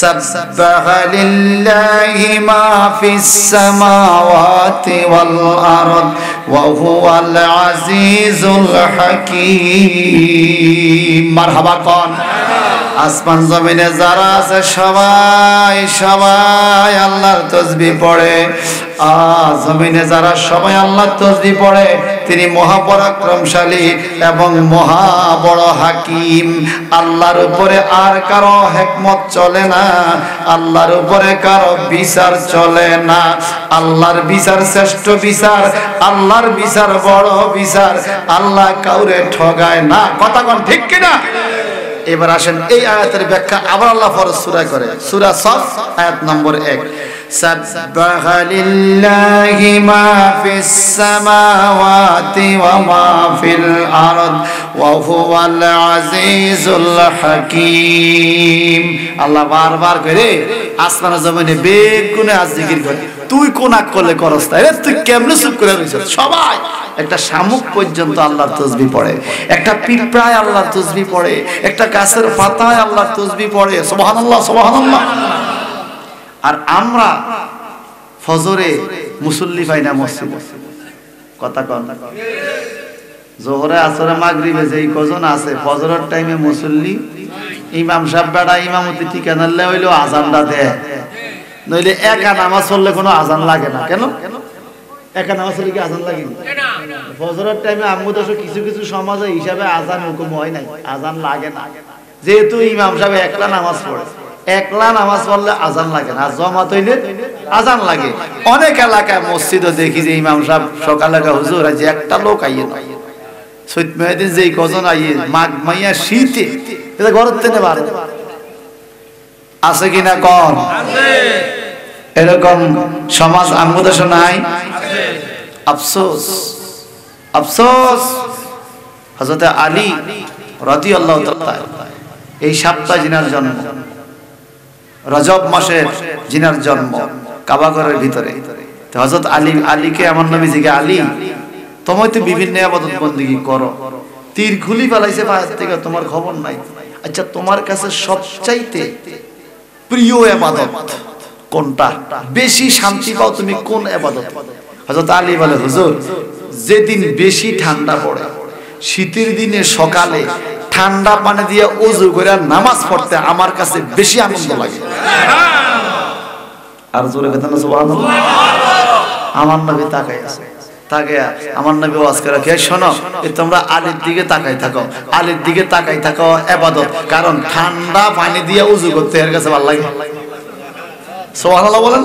A: সাব্বাহা লিল্লাহি মা ফিস সামাওয়াতি ওয়াল আরদ ওয়া হুয়াল আজিজুল হাকীম। মারহাবা কোন। আসমান জমিনে যারা আছে সবাই সবাই আল্লাহর তাসবিহ পড়ে। জমিনে যারা সবাই আল্লাহর তাসবিহ পড়ে, তিনি মহাপরাক্রমশালী এবং মহা বড় হাকিম। আল্লাহর উপরে আর কারো হিকমত চলে না, আল্লাহর উপরে কারো বিচার চলে না। আল্লাহর বিচার শ্রেষ্ঠ বিচার, আল্লাহর বিচার বড় বিচার। আল্লাহ কাউরে ঠগায় না। কথা কোন ঠিক কিনা? এবার আসেন এই আয়াতের ব্যাখ্যা আবার আল্লাহ ফরজ সূরা করে। সূরা সফ আয়াত নম্বর 1, সাব্বাহা লিল্লাহি মা ফিস সামাওয়াতি ওয়া মা ফিল আরদ ওয়া হুয়াল আজিজুল হাকীম। আল্লাহ বারবার করে আসমান জমিনে বেগুনে আজ জিকির করে। তুই কোন আকলে করস তাই? তুই কেমনে চুপ করে রইছস? সবাই একটা শামুক পর্যন্ত আল্লাহর তাসবিহ পড়ে, একটা পিঁপড়ায় আল্লাহর তাসবিহ পড়ে, একটা গাছের পাতায় আল্লাহর তাসবিহ পড়ে। সুবহানাল্লাহ সুবহানাল্লাহ। আর আমরা ফজরে মুসল্লি পাই না মসজিদে। কথা কন। জোহরে আসরে মাগরিবে যেই কজন আছে, ফজরের টাইমে মুসল্লি ইমাম সাহেব বেড়া ইমামতি ঠিকানা হইলো আজানটা দেয়, নইলে একা নামাজ পড়লে কোনো আজান লাগে না। কেন একা নামাজ পড়লে কি আজান লাগে? ফজরের টাইমে আমুদাস কিছু কিছু সমাজে হিসাবে আজান হুকুম হয় নাই, আজান লাগে না। যেহেতু ইমাম সাহেব একলা নামাজ পড়ে, একলা নামাজ পড়লে আজান লাগে না, জমাত হইলে আজান লাগে। অনেক এলাকায় মসজিদও দেখি যে ইমাম সাহেব সকালে হুজুর আজ একটা লোক আইয়ে না, সৈয়দ মেহেদিন যেই কজন আইয়ে মাঘ মাইয়া শীতে এটা ঘরের থেকে বার আছে কিনা কন? এরকম সমাজ আমুদাস নাই? আফসোস আফসোস। হযরত আলী রাদিয়াল্লাহু তাআলা এই সপ্তাহে জিনার জন্ম, রজব মাসে জিনার জন্ম কাবাঘরের ভিতরে। তো হযরত আলীকে আমার নবী জিজ্ঞে, আলী তুমি তো বিভিন্ন ইবাদত বندگی করো, তীর খুলি ফেলাইছে পাহাড় থেকে, তোমার খবর নাই। আচ্ছা তোমার কাছে সবচাইতে প্রিয় ইবাদত কোনটা? বেশি শান্তি পাও তুমি কোন ইবাদত? হযরত আলী বলে, হুজুর যেদিন বেশি ঠান্ডা পড়ে, শীতের দিনে সকালে ঠান্ডা পানি দিয়ে ওযু করে নামাজ পড়তে আমার কাছে বেশি আনন্দ লাগে। আর জোরে কথা না সুবহানাল্লাহ। আমার নবী তাকাই আছে, তাকায়া আমার নবী ওয়াজ করে কে শোনো, তোমরা আলীর দিকে তাকাই থাকো, আলীর দিকে তাকাই থাকো ইবাদত, কারণ ঠান্ডা পানি দিয়ে ওযু করতে এর কাছে ভালো লাগে। সুবহানাল্লাহ বলেন।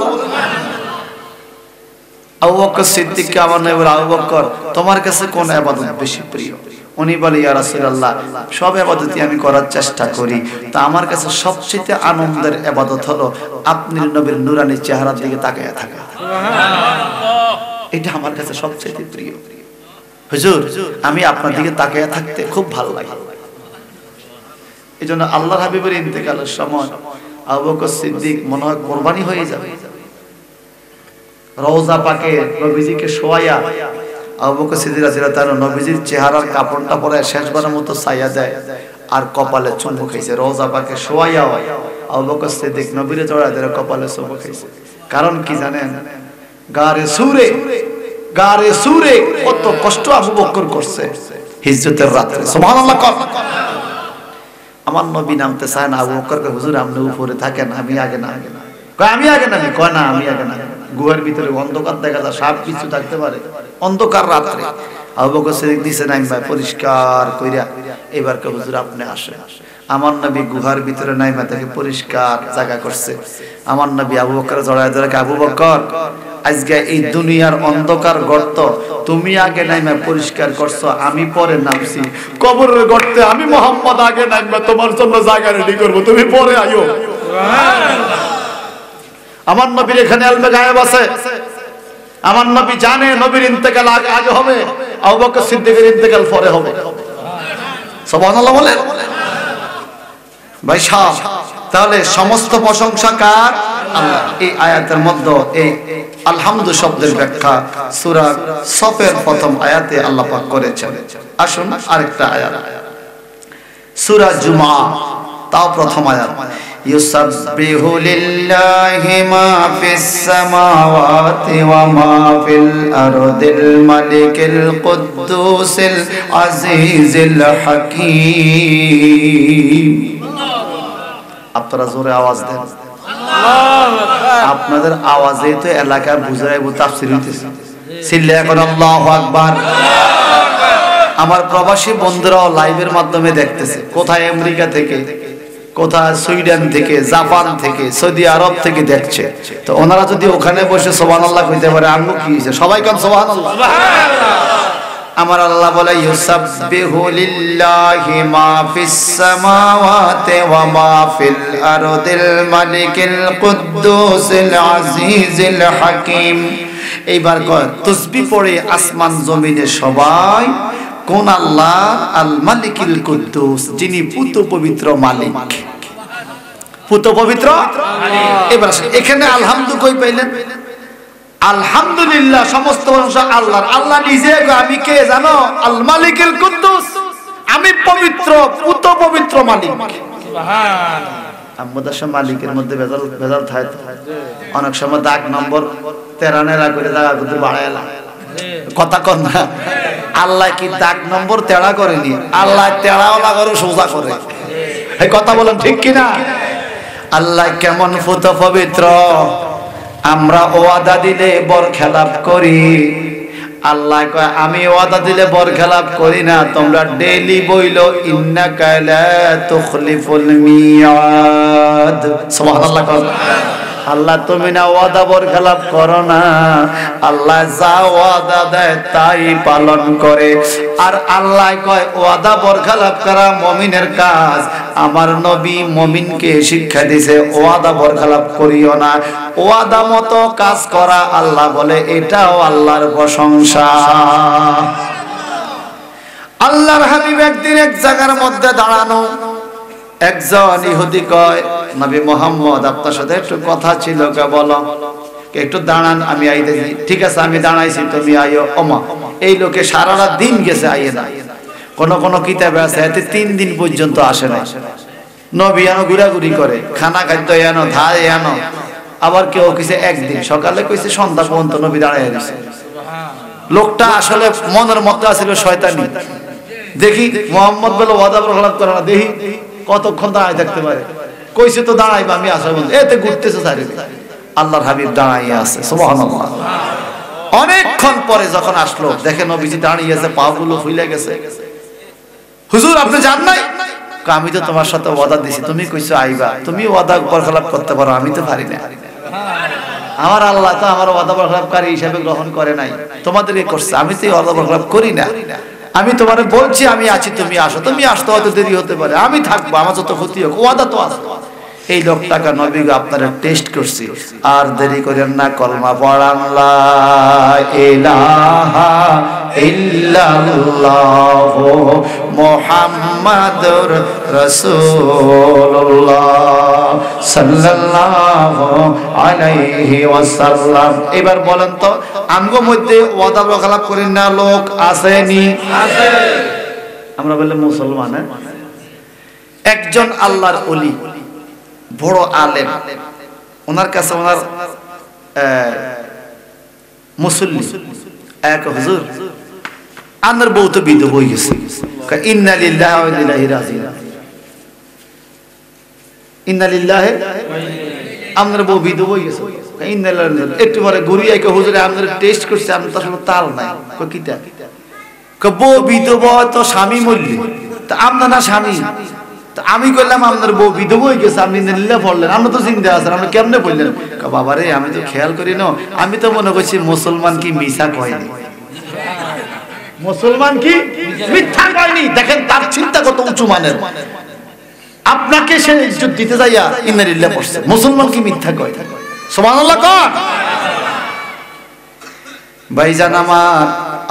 A: আবু বকর সিদ্দিককে আমার নবী বলে, আবু বকর তোমার কাছে কোন ইবাদত বেশি প্রিয়? উনি বলে, ইয়া রাসূলুল্লাহ সব ইবাদতই আমি করার চেষ্টা করি, তা আমার কাছে সবচেয়ে আনন্দের ইবাদত হলো আপনি নবীর নূরানী চেহারার দিকে তাকিয়ে থাকা। সুবহানাল্লাহ। এটা আমার কাছে সবচেয়ে প্রিয়। হুজুর আমি আপনার দিকে তাকিয়ে থাকতে খুব ভালো লাগে। এজন্য আল্লাহর হাবিবের ইন্তেকালের সময় আবু বকর সিদ্দিক মনে হয় কুরবানি হয়ে যাবে। রওজা পাকে নবীজিকে শোয়ায়া আবু বকর সিদ্দিক রাদিয়াল্লাহু তাআলা নবীজির চেহারার কাপড়টা পরে শেষবারের মতো ছায়া দেয় আর কপালে চুমু খাইছে। রওজা পাকে শোয়ায়া আবু বকর সিদ্দিক নবীরে জড়ায় ধরে কপালে চুমু খাইছে। কারণ কি জানেন? গারে সুরে কত কষ্ট আবু বকর করছে হিজরতের রাতে। সুবহানাল্লাহ। আমার নবী নামতে চায় না, আবু বকর কয়, হুজুর আপনি উপরে থাকেন, আমি আগে না। কয় আমি আগে নামি? কয় না আমি আগে না। গুহার ভিতরে অন্ধকার দেখা যায়, সাপ কিছু থাকতে পারে, অন্ধকার রাত্রে। আবু বকর সিদ্দিক নিচে নাইমা পরিষ্কার কইরা এবার কয়, হুজুর আপনি আসেন। আমার নবী গুহার ভিতরে নাইমা থেকে পরিষ্কার জায়গা করছে। আমার নবী আবু বকর জড়ায় ধরে, আবু বকর আজকে এই দুনিয়ার অন্ধকার গর্ত তুমি আগে নাইমা পরিষ্কার করছো, আমি পরে নামছি। কবরের গর্তে আমি মুহাম্মদ আগে নাইমা তোমার জন্য জায়গা রেডি করব, তুমি পরে আইও। সুবহানাল্লাহ। আমার নবীর এখানে ইলমে গায়েব আছে। আমার নবী জানে নবীর ইন্তেকাল আগে হবে, আবু বকর সিদ্দিকের ইন্তেকাল পরে হবে। সুবহানাল্লাহ বলেন। ভাই সাহেব, তাহলে সমস্ত প্রশংসা কার? আল্লাহ। এই আয়াতের মধ্যে এই আলহামদু শব্দের ব্যাখ্যা সূরা সফের প্রথম আয়াতে আল্লাহ পাক করেছেন। আসুন আরেকটা আয়াত, সূরা জুমা তাও প্রথম আয়াত ইউসাব্বিহু লিল্লাহি মা ফিস সামাওয়াতি ওয়া মা ফিল আরদিল মালিকিল কুদ্দুসিল আজিজিল হাকীম। আপনারা জোরে আওয়াজ দেন। আপনাদের আওয়াজে তো এলাকা বুঝাইব তাফসীর হইতেছে। চিল্লা এখন আল্লাহু আকবার। আমার প্রবাসী বন্ধুরাও লাইভের মাধ্যমে দেখতেছে, কোথায় আমেরিকা থেকে, কোথায় সুইডেন থেকে, জাপান থেকে, সৌদি আরব থেকে দেখছে। তো ওনারা যদি ওখানে বসে সুবহানাল্লাহ কইতে পারে, আমগো কি হইছে? সবাই কোন সুবহানাল্লাহ। আমার আল্লাহ বলে ইউসাব্বিহু লিল্লাহি মা ফিস সামাওয়াতি ওয়া মা ফিল আরদিল মালিকিল কুদ্দুসিল আজিজিল হাকীম। এইবার কয় তাসবিহ পড়ে আসমান জমিনে সবাই কোন আল্লাহ? আল মালিকিল কুদ্দুস, যিনি পুত পবিত্র মালিক। পুত পবিত্র মালিক। এবার এখানে আলহামদু কই পাইলেন? আলহামদুলিল্লাহ সমস্ত প্রশংসা আল্লাহর। আল্লাহ নিজে আমি কে জানো? আল মালিকুল কুদ্দুস, আমি পবিত্র, পুত পবিত্র মালিক। সুবহানাল্লাহ। আমাদের সব মালিকের মধ্যে ভেজাল থাকে। অনেক সময় দাগ নম্বর 13 নেরা করে দাগ দুটো বাড়ায়লা কথা কর না। আল্লাহ কি দাগ নম্বর 13 করেনি? আল্লাহ 13ও না করে সোজা করে। এই কথা বলেন ঠিক কি না? আল্লাহ কেমন পুত পবিত্র। আমরা ওয়াদা দিলে বরখেলাপ করি। আল্লাহ কয় আমি ওয়াদা দিলে বরখেলাপ করি না। তোমরা ডেইলি বইলো ইন্নাকা লা তুখলিফুল মিয়াদ। সুবহানাল্লাহ। আল্লাহ তুমি না ওয়াদা বরখেলাপ করো না। আল্লাহ যা ওয়াদা দেয় তাই পালন করে। আর আল্লাহ কয় ওয়াদা বরখেলাপ করা মুমিনের কাজ। আমার নবী মুমিনকে শিক্ষা দিয়েছে ওয়াদা বরখেলাপ করিও না। ওয়াদা মতো কাজ করা আল্লাহ বলে এটাও আল্লাহর প্রশংসা। আল্লাহর হাবিব একদিন এক জায়গার মধ্যে দাঁড়ানো, একজন ইহুদি কয় নবী মুহাম্মদ আপনার সাথে একটু কথা ছিল, কে বলো? একটু দাঁড়ান, আমি আইতেছি। ঠিক আছে আমি দাঁড়াইছি, তুমি আইও। ওমা এই লোকে সারা রাত দিন গেছে, আইয়ে না। কোন কোন কিতাবে আছে এতে 3 দিন পর্যন্ত আসে না। নবী এনো ঘুরাঘুরি করে, খানা খাদ্য এনো, ধায় এনো। আবার কেউ কইছে একদিন, সকালে কইছে সন্ধ্যা পর্যন্ত নবী দাঁড়ায় রইছে। লোকটা আসলে মনের মধ্যে আছিল শয়তানি। দেখি মুহাম্মদ বলে ওয়াদা বরখেলাপ করে না, দেখি কতক্ষণ দাঁড়ায় থাকতে পারে। কইছে তো দাঁড়াইবা, আমি আসা বলতে এতে ঘুরতেছে চারি। আল্লাহর হাবিব দাঁড়াইয়া আছে। সুবহানাল্লাহ। অনেকক্ষণ পরে যখন আসলো দেখে নবীজি দাঁড়িয়ে আছে, পাগুলো ফুলে গেছে। হুজুর আপনি জান নাই? আমি তো তোমার সাথে ওয়াদা দিছি, তুমি কইছো আইবা, তুমি ওয়াদা বরখেলাপ করতে পারো, আমি তো পারি না। আমার আল্লাহ তো আমার ওয়াদা বরখেলাপকারী হিসেবে গ্রহণ করে নাই, তোমাদেরকে করছে। আমি তো ওয়াদা বরখেলাপ করি না। আমি তোমারে বলছি আমি আছি, তুমি আসো। তুমি আসতে হয়তো দেরি হতে পারে, আমি থাকবো, আমার যত ক্ষতি হোক, ওয়াদা তো আছে। এই লোকটাকে নবী আপনারা টেস্ট করছি। আর দেরি করেন না, কলমা পড়ান লা ইলাহা ইল্লাল্লাহু মুহাম্মাদুর রাসূলুল্লাহ সাল্লাল্লাহু আলাইহি ওয়াসাল্লাম। এবার বলেন তো আমগো মধ্যে ওয়াদা বরখেলাপ করেন না লোক আসেনি? আছে। আমরা বললে মুসলমান। একজন আল্লাহর ওলি, বড় আলেম, ওনার কাছে ওনার মুসল্লি এক হুজুর আমার বউ তো বিধবা হয়ে গেছে। ইন্না লিল্লাহি ওয়া ইন্না ইলাইহি রাজিউন। ইন্না লিল্লাহি আমার বউ বিধবা হয়ে গেছে। ইন্না লিল্লাহি একটু পরে ঘুরিয়ে একে হুজুরে আমাদের টেস্ট করছে, আমি তো আসলে তাল নাই। কিটা বউ বিধবা তো স্বামী মরলি, তা আমরা না স্বামী। আমি কইলাম আপনার বউ বিধবা হয়ে গেছে, আপনি নিল্লা পড়লেন, আমরা তো চিন্তা আছেন, আপনি কেমনে বললেন? বাবা রে আমি তো খেয়াল করি না, আমি তো মনে করছি মুসলমান কি মিশা কয়নি, মুসলমান কি মিথ্যা কয়নি। দেখেন তার চিন্তা কত উঁচু মানের। আপনাকে সে ইজ্জত দিতে যাইয়া ইন্না লিল্লাহি পড়ছে, মুসলমান কি মিথ্যা কয়? সুবহানাল্লাহ কর। ভাইজান আমার,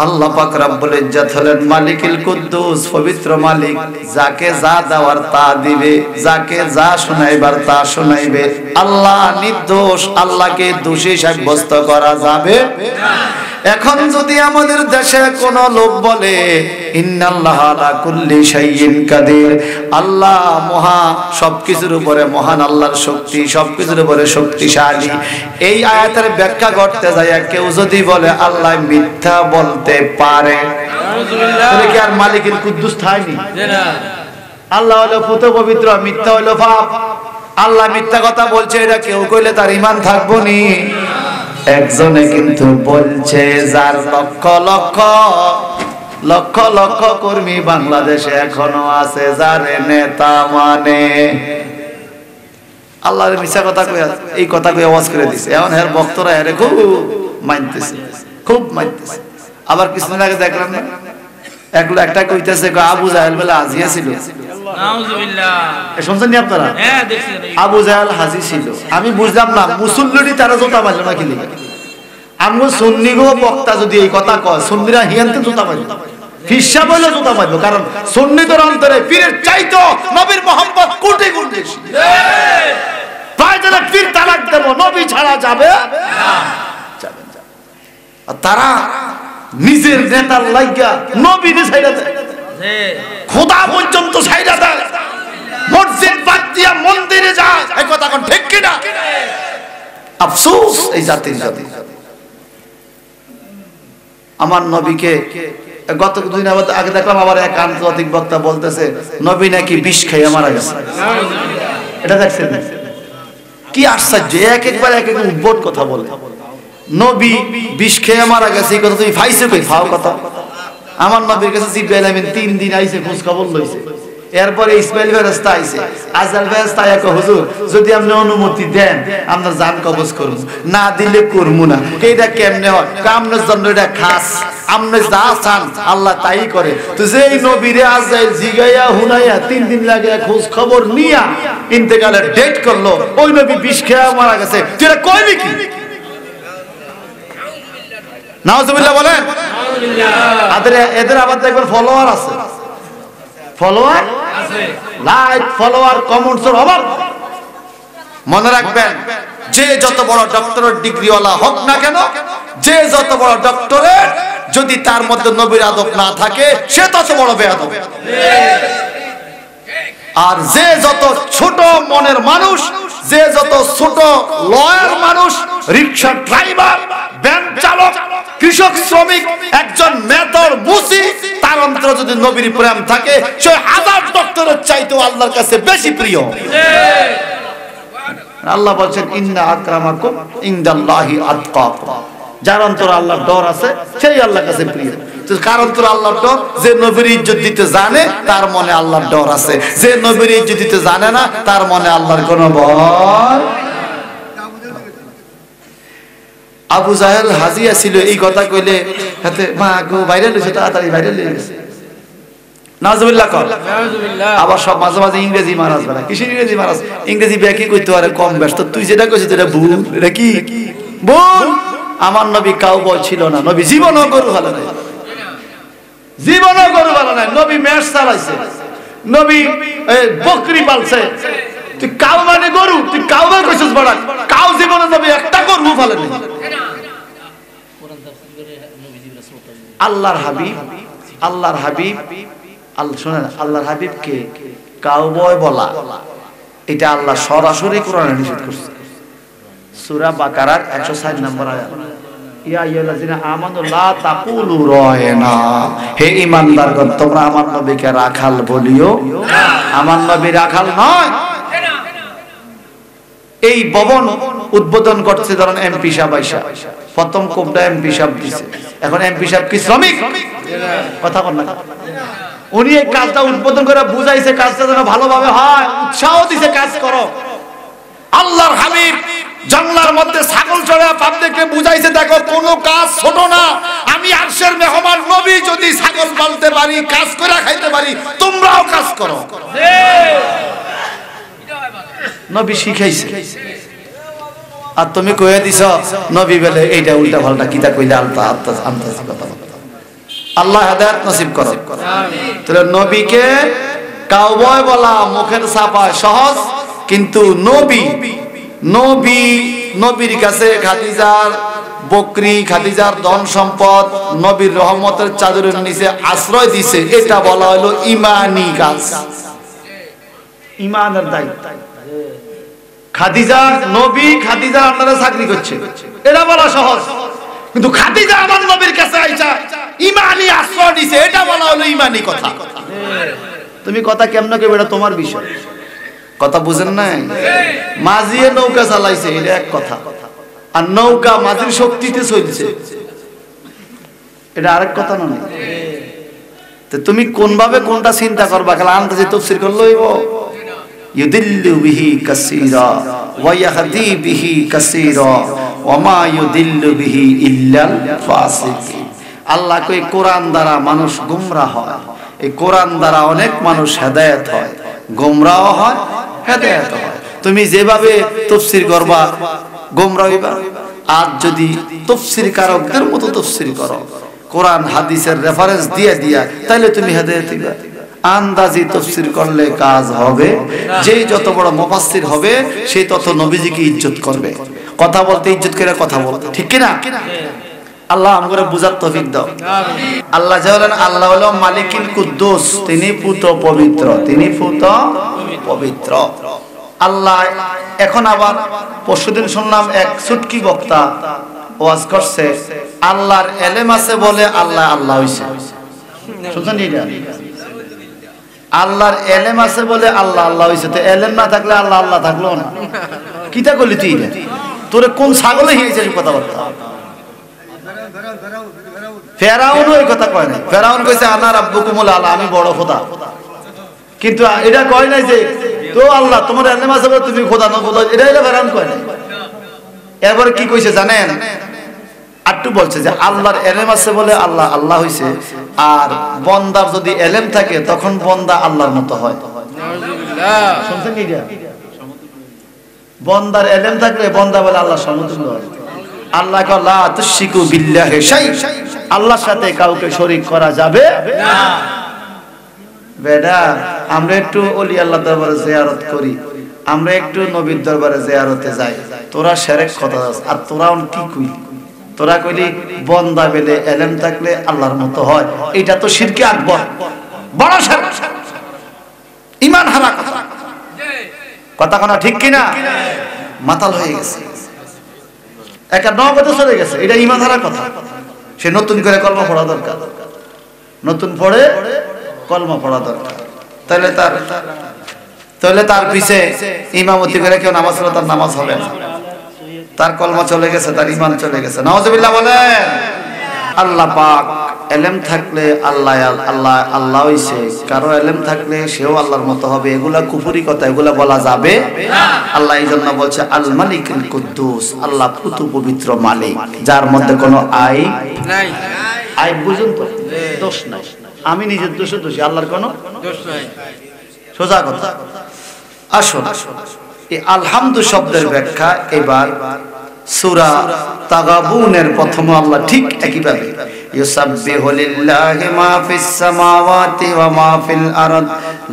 A: আল্লাহ পাক রব্বুল ইজ্জত হলেন মালিকুল কুদ্দুস, পবিত্র মালিক। যাকে যা দেওয়ার তা দিবে, যাকে যা শোনাইবার তা শোনাইবে। আল্লাহ নির্দোষ, আল্লাহকে দোষী সাব্যস্ত করা যাবে না। এখন যদি আমাদের দেশে কোন লোক বলে ইন্নাল্লাহ আলা কুল্লি শাইইন কাদির, আল্লাহ মহা, সবকিছুর উপরে মহান, আল্লাহর শক্তি সবকিছুর উপরে শক্তিশালী, এই আয়াতের ব্যাখ্যা করতে যায় কেউ যদি বলে আল্লাহ মিথ্যা বলতে পারে, তাহলে কি আর মালিকুল কুদ্দুস থাইনি? আল্লাহ হলো পুত পবিত্র, মিথ্যা হলো পাপ। আল্লাহ মিথ্যা কথা বলছে, এটা কেউ কইলে তার ঈমান থাকবো নি? একজনে কিন্তু বলছে যার লক্ষ লক্ষ লক্ষ লক্ষ কর্মী বাংলাদেশে এখনো আছে, যার নেতা মানে আল্লাহর মিথ্যা কথা কইয়া এই কথা কই আওয়াজ করে দিছে। এখন এর ভক্তরা এর খুব মানতেছে, খুব মানতেছে। আবার কিছুদিন আগে দেখলাম না, একটা কইতেছে আবু জাহেল বলে হাজিয়া ছিল। শুনছেন নি আপনারা? আবু জাহেল হাজি ছিল। আমি বুঝলাম না মুসল্লি তারা জোতা বাজলো না কিলি। আমগো সুন্নি গো বক্তা যদি এই কথা কয়, সুন্নিরা হিয়ানতে জোতা বাজলো, ফিসা বলে জোতা বাজলো। কারণ সুন্নিদের অন্তরে পীরের চাইতো নবীর মোহাম্মদ কোটি কোটি বেশি। তাই যেন পীর তালাক দেব, নবী ছাড়া যাবে না। আর তারা নিজের নেতার লাগিয়া নবীরে ছাইড়া দেয়, খোদা পর্যন্ত ছাইড়া দেয়, মসজিদ বাদ দিয়া মন্দিরে যায়। এই কথা কোন ঠিক কিনা? আফসোস এই জাতির জাতি। আমার নবীকে গত দুদিন আগে দেখলাম আবার এক আন্তর্জাতিক বক্তা বলতেছে নবী নাকি বিষ খাইয়া মারা গেছে। এটা দেখছেন কি আশ্চর্য! একবার এক এক উদ্ভট কথা বলে। নবী বিষ খেয়ে মারা গেছে এই কথা তুমি ফাইছো কই? ফাও কথা। আমার নবীর কাছে জিবরাইল আমিন 3 দিন আইছে, খোঁজ খবর লইছে। এরপরে ইসমাইল ফেরেশতা আইছে, আজরাইল ফেরেশতা আয়া কয় হুজুর যদি আপনি অনুমতি দেন আমরা জান কবজ করব, না দিলে করব না। এইটা কেমনে হয়? কামনের জন্য এটা খাস, আপনি যা চান আল্লাহ তাই করে। তো যেই নবীরে আজরাইল জিগাইয়া হুনাইয়া 3 দিন লাগে খোঁজ খবর নিয়া ইন্তেকালের ডেট করলো, ওই নবী বিষ খেয়ে মারা গেছে, তুই এটা কইলি কি? নাউজুবিল্লাহ বলেন। এদের আবার দেখবেন ফলোয়ার আছে, ফলোয়ার আছে, লাইক ফলোয়ার কমেন্টসের অভাব। মনে রাখবেন, যে যত বড় ডক্টরেট ডিগ্রিওয়ালা হোক না কেন, যে যত বড় ডক্টরেট, যদি তার মধ্যে নবীর আদব না থাকে সে তত বড় বেয়াদব। আর যে যত ছোট মনের মানুষ, যে যত ছোট লয়ার মানুষ, রিকশা ড্রাইভার, ভ্যান চালক, কৃষক শ্রমিক, একজন মেথর মুসি, তার অন্তরে যদি নবীর প্রেম থাকে সে 1000 ডক্টরের চাইতেও আল্লাহর কাছে বেশি প্রিয়। আল্লাহ বলছেন ইন্না আকরামাকুম ইনদাল্লাহি আতকাকুম, যার অন্তরে আল্লাহর ডর আছে সেই আল্লাহর কাছে প্রিয়। কার অন্তরে আল্লাহর ডর? যে নবীর ইজ্জত দিতে জানে তার মনে আল্লাহর ডর আছে, যে নবীর ইজ্জত দিতে জানে না তার মনে আল্লাহর কোনো ভয়। আবু জাহেল হাজিয়া ছিল, এই কথা কইলে হাতে মা গো ভাইরাল হইছে, তাড়াতাড়ি ভাইরাল হয়ে গেছে। নাউজুবিল্লাহ কর। আবার সব মাঝে মাঝে ইংরেজি মারাজ বলে। কিসের ইংরেজি মারাজ? ইংরেজি ব্যাখ্যা কইতে পারে কম ব্যস্ত। তুই যেটা কইছিস এটা ভুল, এটা কি ভুল? আমার নবী কাউবয় ছিল না, নবী জীবনও গরু ভালো নাই, জীবনও গরু ভালো নাই। নবী মেষ চালাইছে, নবী বকরি পালছে। তুই কাউ মানে গরু, তুই কাউবয় কইছিস বড় কাউ জীবনে নবী একটা গরু ভালো নাই। আল্লাহর হাবিব, আল্লাহর হাবিব, আল্লাহ শুনেন, আল্লাহর হাবিবকে কাউবয় বলা এটা আল্লাহ সরাসরি কোরআনে নিষেধ করছে। সূরা বাকারার 160 নম্বর আয়াত, ইয়া আইয়ুহাল্লাযিনা আমানু লা তাকুলু রায়না, হে ঈমানদারগণ তোমরা আমার নবীকে রাখাল বলিও না। আমার নবী রাখাল নয়। এই ভবন উদ্বোধন করছে ধরেন এমপি সাহেব আইসা, প্রথম কোপটা এমপি সাহেব দিছে, এখন এমপি সাহেব কি শ্রমিক? কথা বল না। উনি এই কাজটা উদ্বোধন করে বুঝাইছে কাজটা যেন ভালোভাবে হয়, উৎসাহ দিছে কাজ করো। আল্লাহর হাবিব জঙ্গলার মধ্যে ছাগল চড়া পাবলিককে বুঝাইছে দেখো কোনো কাজ ছোট না, আমি আরশের মেহমান নবী যদি ছাগল পালতে পারি, কাজ করে খাইতে পারি, তোমরাও কাজ করো। নবী শিখাইছে, আর তুমি কইয়া দিছ নবী বলে এইটা উল্টা পাল্টা কিতা কইলে আলতা আন্তাজি কথা। আল্লাহ হেদায়েত নসিব করো। তাহলে নবীকে কাউবয় বলা মুখের ছাপায় সহজ, কিন্তু নবী নবীর কাছে খাদিজার বকরি, খাদিজার ধন সম্পদ নবীর রহমতের চাদরের নিচে আশ্রয় দিছে, এটা বলা হলো ঈমানি কাজ, ঈমানের দায়িত্ব। খাদিজা নবী খাদিজা আন্ডারে চাকরি করছে, এটা বলা সহজ, কিন্তু খাদিজা আমার নবীর কাছে আইসা ঈমানি আশ্রয় দিছে, এটা বলা হলো ঈমানি কথা। তুমি কথা কেমনে কইবে, এটা তোমার বিষয়। কথা বুঝেন নাই? মাঝিয়ে নৌকা চালাইছে, এটা এক কথা, আর নৌকা মাঝির শক্তিতে চলছে, এটা আরেক কথা নয়। তো তুমি কোন ভাবে কোনটা চিন্তা করবা, খালি আন্দাজে তাফসীর করলে হইব। ইউদিল্লু বিহি কাসীরা ওয়া ইয়াহদি বিহি কাসীরা ওয়া মা ইউদিল্লু বিহি ইল্লাল ফাসিকিন। আল্লাহ কই কোরআন দ্বারা মানুষ গোমরাহ হয়, এই কোরআন দ্বারা অনেক মানুষ হেদায়েত হয়, গোমরাহ হয়, হেদায়েত হয়। তুমি যেভাবে তাফসীর করবা গোমরাহ হইবা, আর যদি তাফসীর কারকদের মতো তাফসীর করো, কোরআন হাদিসের রেফারেন্স দিয়ে দিয়া, তাহলে তুমি হেদায়েত হইবা। আন্দাজি তাফসীর করলে কাজ হবে। যেই যত বড় মুফাসসির হবে সেই তত নবীজিকে ইজ্জত করবে, কথা বলতে ইজ্জত করে কথা বলতে, ঠিক কি না? আল্লাহ আমাকে বুঝার তৌফিক দাও। আল্লাহ বলেন, আল্লাহ হলো মালিকুল কুদ্দুস, তিনি পুত পবিত্র, তিনি পুত পবিত্র। আল্লাহ এখন আবার পরশুদিন শুনলাম এক সুটকি বক্তা ওয়াজ করছে, আল্লাহর এলেম আছে বলে আল্লাহ আল্লাহ হইছে। শুনছেন এটা? আল্লাহর এলেম আছে বলে আল্লাহ আল্লাহ হইছে। তো এলেম না থাকলে আল্লাহ আল্লাহ থাকলো না? কিতা করলি তুই? তোরে কোন ছাগলে হিয়েছে কথাবার্তা? ফেরাউন ওই কথা কয় না। ফেরাউন কইছে আনা রাব্বুকুমুল আলা, আমি বড় খোদা, কিন্তু এটা কয় নাই যে তো আল্লাহ তোমার এলেম আছে বলে তুমি খোদা না খোদা, এটা হলো ফেরাউন কয় না। এরপরে কি কইছে জানেন? আটটু বলছে যে আল্লাহর এলেম আছে বলে আল্লাহ আল্লাহ হইছে, আর বন্দার যদি এলেম থাকে তখন বন্দা আল্লাহর মতো হয়। শুনছেন কি? বন্দার এলেম থাকলে বন্দা বলে আল্লাহ সমতুল্য হয়। আল্লাহ কয় লা তুশরিকু বিল্লাহি শাই, আল্লাহর সাথে কাউকে শরীক করা যাবে না। বেটা আমরা একটু ওলি আল্লাহ দরবারে জিয়ারত করি, আমরা একটু নবীর দরবারে জিয়ারতে যাই, তোরা শিরক কথা আর তোরা কি কইলি? তোরা কইলি বন্দা বেলে এলেম থাকলে আল্লাহর মতো হয়, এটা তো শিরকে আকবর, বড় শিরক, ঈমান হারা কথা। কথা কোনা ঠিক কি না? মাতাল হয়ে গেছে, একটা নগদে চলে গেছে, এটা ঈমান হারা কথা। সে নতুন করে কলমা পড়া দরকার, নতুন পড়ে কলমা পড়া দরকার। তাহলে তার পিছে ইমামতি করে কেউ নামাজ পড়লে তার নামাজ হবে না, তার কলমা চলে গেছে, তার ঈমান চলে গেছে। নাউজুবিল্লাহ বলেন। আল্লাহ পাক এলেম থাকলে আল্লাহ আল্লাহ আল্লাহ হইছে, কারো এলেম থাকলে সেও আল্লাহর মতো হবে, এগুলা কুফরি কথা, এগুলা বলা যাবে না। আল্লাহ এই জন্য বলছে আল মালিকুল কুদ্দুস, আল্লাহ পুতু পবিত্র মালিক, যার মধ্যে কোনো আইব নাই। আইব বুঝুন তো, দোষ নাই। আমি নিজের দোষে দোষী, আল্লাহর কোনো দোষ নাই, সোজা কথা। আসুন এই আলহামদু শব্দের ব্যাখ্যা এবার সূরা তাগাবুনের প্রথম আল্লাহ ঠিক একইভাবে ইউসাব্বিহু লিল্লাহি মা ফিস সামাওয়াতি ওয়া মা ফিল আরদ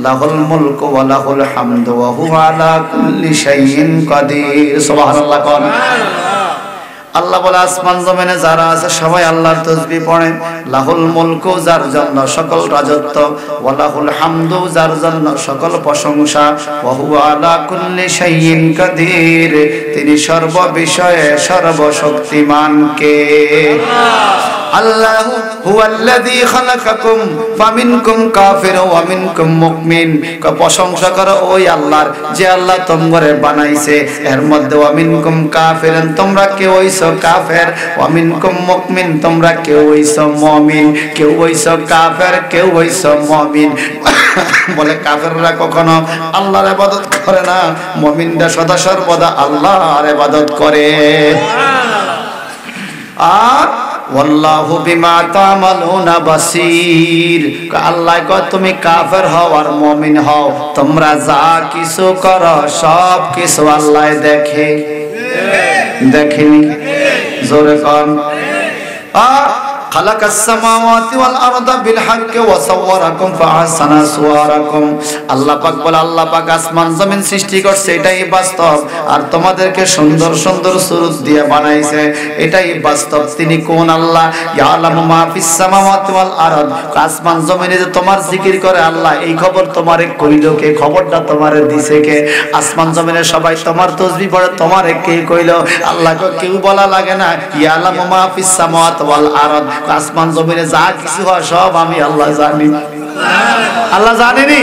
A: লাহুল মুলকু ওয়া লাহুল হামদু ওয়া হুয়া আলা কুল্লি শাইইন কাদির। সুবহানাল্লাহ। আল্লাহ বলে আসমান জমিনে যারা আছে সবাই আল্লাহর তাসবিহ পড়ে। লাহুল মুলকু, যার জন্য সকল রাজত্ব, ওয়া লাহুল হামদু, যার জন্য সকল প্রশংসা, ওয়া হুয়া আলা কুল্লি শাইইন কাদির, তিনি সর্ব বিষয়ে সর্বশক্তিমান কে? আল্লাহু হুয়াল্লাযী খালাকাকুম ফামিনকুম কাফির ওয়া মিনকুম মুমিন। প্রশংসা করো ওই আল্লাহর, যে আল্লাহ তোমরে বানাইছে, এর মধ্যে ওয়া মিনকুম কাফিরুন, তোমরা কেউ হইছো কাফের, ওয়া মিনকুম মুমিন, তোমরা কেউ হইছো মুমিন। কেউ হইছো কাফের, কেউ হইছো মুমিন। বলে কাফেররা কখনো আল্লাহর ইবাদত করে না, মুমিনরা সদা সর্বদা আল্লাহর ইবাদত করে। আর ওয়াল্লাহু বিমা তা'মালুনা বাসীর, আল্লাহ কয় তুমি কাফের হও আর মুমিন হও, তোমরা যা কিছু করো সব কিছু আল্লাহ দেখে। দেখেনি? জোরে কোন। খালাকাস সামাওয়াতি ওয়াল আরদা বিল হাক্কি ওয়া সাওয়ারাকুম ফাআহসানা সুওয়ারাকুম। আল্লাহ পাক বলে, আল্লাহ পাক আসমান জমিন সৃষ্টি করছে, এটাই বাস্তব। আর তোমাদেরকে সুন্দর সুন্দর সুরত দিয়ে বানাইছে, এটাই বাস্তব। তিনি কোন আল্লাহ? ইয়ালামু মা ফিস সামাওয়াতি ওয়াল আরদ। আসমান জমিনে যে তোমার জিকির করে আল্লাহ, এই খবর তোমারে কইলো কে? খবরটা তোমারে দিছে কে? আসমান জমিনে সবাই তোমার তাসবিহ পড়ে, তোমারে কে কইলো? আল্লাহকে কেউ বলা লাগে না। ইয়ালামু মা ফিস সামাওয়াতি ওয়াল আরদ। আসমান জমিনে যা কিছু হয় সব আমি আল্লাহ জানি। আল্লাহ জানেনি?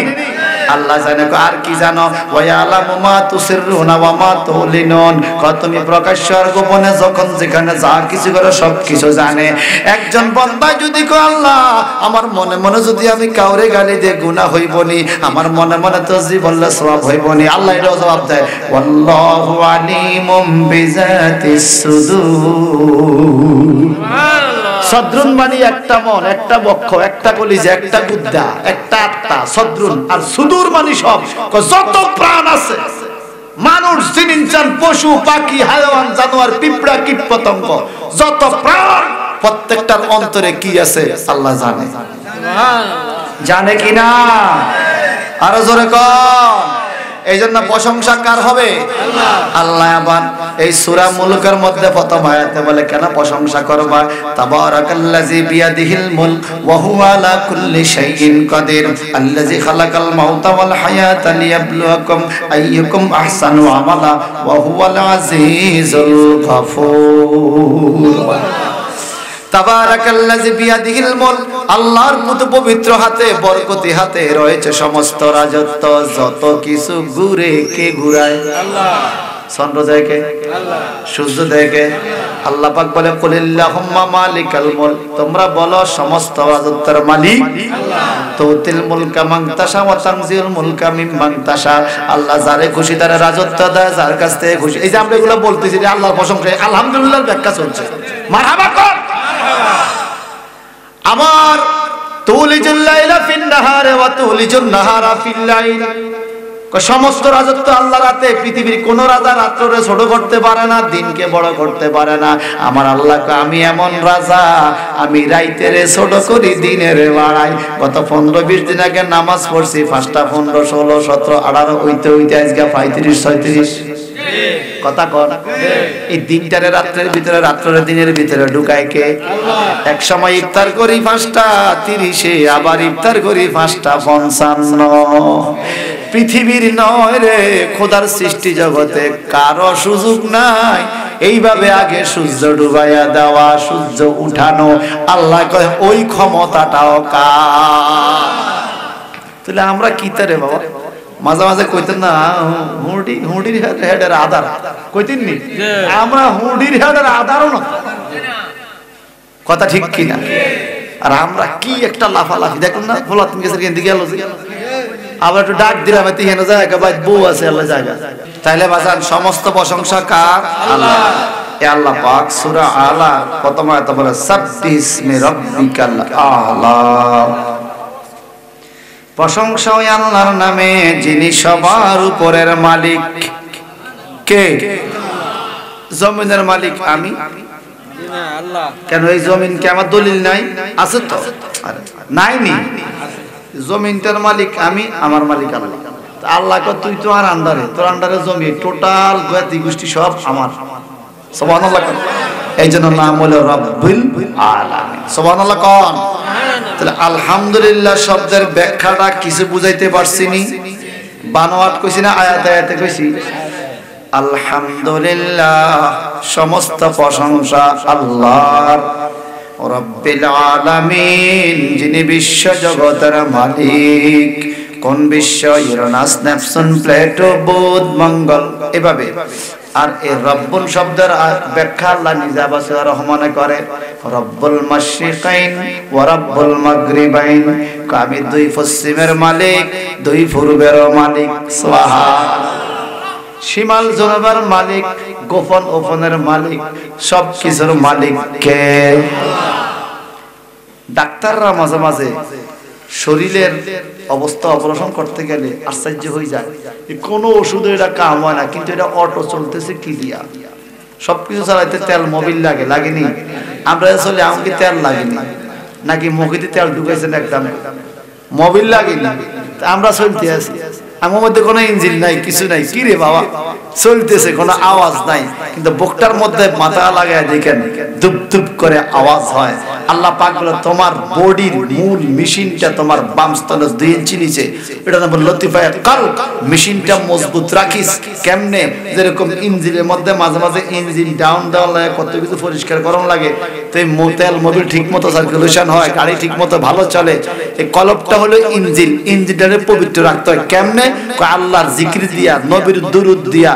A: আল্লাহ জানে। আর কি জানো? ওয়া ইয়ালামু মা তুসিররুনা ওয়া মা তুলিনুন। তুমি প্রকাশ্য আর গোপনে যখন যেখানে যা কিছু করে সব কিছু জানে। একজন বান্দা যদি কয় আল্লাহ আমার মনে মনে যদি আমি কাউরে গালি দিয়ে গুনাহ হইবনি, আমার মনে মনে তাসবিহ বললে সওয়াব হইবনি, আল্লাহ এটাও জবাব দেয়, ওয়াল্লাহু আলিমুম বিজাতিস সুদূর। সদরুন মানে একটা মন, একটা বক্ষ, একটা কলিজা, একটা গুদ্দা, একটা আত্মা, সদরুন। আর সুদূর মানে সব, যত প্রাণ আছে, মানুষ, জিন, ইনসান, পশু, পাখি, হায়াওয়ান, জানোয়ার, পিঁপড়া, কীট পতঙ্গ, যত প্রাণ, প্রত্যেকটার অন্তরে কি আছে আল্লাহ জানে। জানে কিনা? আরো জোরে কর। এই জন্য প্রশংসা কার হবে? আল্লাহ। আবার এই সূরা মুলকের মধ্যে প্রথম আয়াতে বলে কেন প্রশংসা করবা? তাবারাকাল্লাযী বিয়াদিহিল মুলক ওয়া হুয়া আলা কুল্লি শাইইন কাদির আল্লাযী খালাকাল মাউতা ওয়াল হায়াতা লিয়াবলুয়াকুম আইয়ুকুম আহসানু আমালা ওয়া হুয়াল আজিজুল গফুর। তাবারাকাল্লাযী বিয়াদিহিল মুলক, আল্লাহর মতো পবিত্র হাতে, বরকতি হাতে রয়েছে সমস্ত রাজত্ব। যত কিছু ঘুরে কে ঘুরায়? আল্লাহ। চন্দ্র দেয় কে? আল্লাহ। সূর্য দেয় কে? আল্লাহ পাক বলে কুলিল্লাহুম্মা মালিকাল মুলক, তোমরা বলো সমস্ত রাজত্বের মালিক আল্লাহ। তুতিল মুলকা মান তাশা ওয়া তানজিউল মুলকা মিম্মান তাশা। আল্লাহ যারে খুশি তারে রাজত্ব দেয়, যার কাছ থেকে খুশি। এই যে আমরা এগুলো বলতেছি যে আল্লাহর প্রশংসা, আলহামদুলিল্লাহর ব্যাখ্যা চলছে। মারহাবা কর। আমার তুলিজুল লাইলা ফিন নাহারে ওয়া তুলিজুন নাহারা ফিল লাইল। সমস্ত রাজত্ব আল্লাহ রাতে। পৃথিবীর কোন রাজা রাত্রে ছোট করতে পারে না, দিনকে বড় করতে পারে না। আমার আল্লাহকে আমি এমন রাজা, আমি রাইতের ছোট করি, দিনের বাড়াই। গত 15-20 দিন আগে নামাজ পড়ছি, 5টা 15 16 17 18 হইতে হইতে আজকে 35 36 কথা কর। এই দিনটারে রাত্রের ভিতরে, রাত্রের দিনের ভিতরে ঢুকায় কে? আল্লাহ। এক সময় ইফতার করি 5টা 30-এ, আবার ইফতার করি 5টা 55। পৃথিবীর নয় রে, খোদার সৃষ্টি জগতে কারো সুযোগ নাই এইভাবে আগে সূর্য ডুবাইয়া দেওয়া, সূর্য উঠানো। আল্লাহ কয় ওই ক্ষমতাটাও কার? তাহলে আমরা কি তারে বাবা মাঝে মাঝে কইতেন না হুডির হেডের আধার, কইতেন নি? আমরা হুডির হেডের আধারও না, কথা ঠিক কিনা? আর আমরা কি একটা লাফালাফি দেখুন না, বলা তুমি গেছে গেল, আবার একটু ডাক দিলাম এখানে জায়গা ভাই বউ আছে আল্লাহ জায়গা। তাইলে বাজান সমস্ত প্রশংসা কার? আল্লাহ। এ আল্লাহ পাক সূরা আলা প্রথম আয়াতে বলে সাব্বিহিসমি রাব্বিকাল আলা। প্রশংসা ওই আল্লাহর নামে যিনি সবার উপরের মালিক। কে? জমিনের মালিক আমি। কেন এই জমিন কি আমার দলিল নাই? আছে তো, নাই নি। জমিনটার মালিক আমি, আমার মালিক আল্লাহ। আল্লাহ কয় তুই তো আর আন্ডারে, তোর আন্ডারে জমি টোটাল গোয়াতি গোষ্ঠী সব আমার। সুবহানাল্লাহ। এই জন্য নাম হলো রব্বুল আলামিন। সুবহানাল্লাহ কোন? তাহলে আলহামদুলিল্লাহ শব্দের ব্যাখ্যাটা কিছু বুঝাইতে পারছিনি? বানোয়াট কইছি না আয়াতে আয়াতে কইছি? আলহামদুলিল্লাহ সমস্ত প্রশংসা আল্লাহর, রব্বিল আলামিন যিনি বিশ্ব জগতের মালিক। কোন বিশ্ব? ইউরেনাস, নেপচুন, প্লেটো, বুধ, মঙ্গল, এভাবে। আর এই রব্বুল শব্দের ব্যাখ্যা আল্লাহ নিজে বাসা রহমানে করে রব্বুল মাশরিকাইন ওয়া রব্বুল মাগরিবাইন। আমি দুই পশ্চিমের মালিক, দুই পূর্বের মালিক। সুবহানাল্লাহ। শিমাল জনবার মালিক, গোপন ওপনের মালিক, সব কিছুর মালিক কে? ডাক্তাররা মাঝে মাঝে শরীরের অবস্থা অপারেশন করতে গেলে আশ্চর্য হয়ে যায়, কোনো ওষুধে এটা কাম হয় না, কিন্তু এটা অটো চলতেছে কি দিয়া? সবকিছু চালাইতে তেল মোবিল লাগে, লাগেনি? আমরা চলে আমাকে তেল লাগেনি নাকি মুখেতে তেল ঢুকাইছেন একদম মোবিল লাগেনি আমরা চলতে আছি আমার মধ্যে কোনো ইঞ্জিন নাই কিছু নাই কি রে বাবা চলতেছে কোনো আওয়াজ নাই কিন্তু বুকটার মধ্যে মাথা লাগায় দেখেন দুপ দুপ করে আওয়াজ হয় আল্লাহ পাক বলে তোমার বডির মূল মেশিনটা তোমার বাম স্তনে 2 ইঞ্চি নিচে এটা নাম লতিফায়ে কলব মেশিনটা মজবুত রাখিস কেমনে যেরকম ইঞ্জিনের মধ্যে মাঝে মাঝে ইঞ্জিন ডাউন দেওয়া লাগে কত কিছু পরিষ্কার করানো লাগে তো এই তেল মোবিল ঠিকমতো সার্কুলেশন হয় গাড়ি ঠিকমতো ভালো চলে এই কলবটা হলো ইঞ্জিন ইঞ্জিনটাকে পবিত্র রাখতে হয় কেমনে আল্লাহর জিকির দিয়া নবীর দুরূদ দিয়া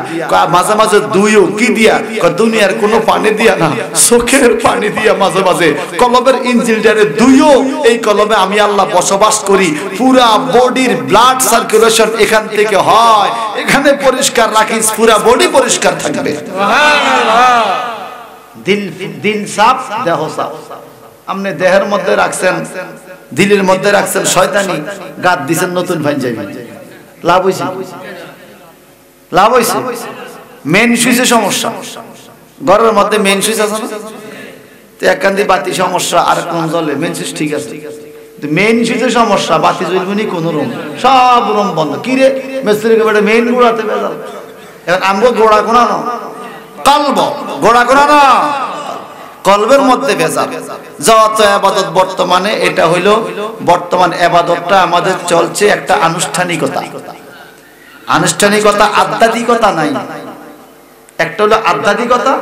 A: মাঝে মাঝে দুইও কি দিয়া দুনিয়ার কোনো পানি দিয়া না চোখের পানি দিয়া মাঝে মাঝে কলবের ইঞ্জিনটারে দুইও এই কলবে আমি আল্লাহ বসবাস করি পুরা বডির ব্লাড সার্কুলেশন এখান থেকে হয় এখানে পরিষ্কার রাখিস পুরা বডি পরিষ্কার থাকবে সুবহানাল্লাহ দিল সাফ দেহ সাফ আপনি দেহের মধ্যে রাখছেন দিলের মধ্যে রাখছেন শয়তানি গাদ দিছেন নতুন পাঞ্জাবি লাভ হইছে লাভ হইছে মেন সুইচে সমস্যা ঘরের মধ্যে মেন সুইচ আছে না তো একখান দিয়ে বাতি সমস্যা আর কোন জ্বলে মেন সুইচ ঠিক আছে কিন্তু মেন সুইচে সমস্যা বাতি জ্বলবে না কোন রুম সব রুম বন্ধ কি রে মিস্ত্রিকে বলে মেন গোড়াতে বেজাল এখন আমগো গোড়া কোনা না কলব গোড়া কোনা না কলবের মধ্যে ভেজাল যত ইবাদত বর্তমানে এটা হইল বর্তমান ইবাদতটা আমাদের চলছে একটা আনুষ্ঠানিকতা আনুষ্ঠানিকতা আধ্যাত্মিকতা নাই একটা হলো আধ্যাত্মিকতা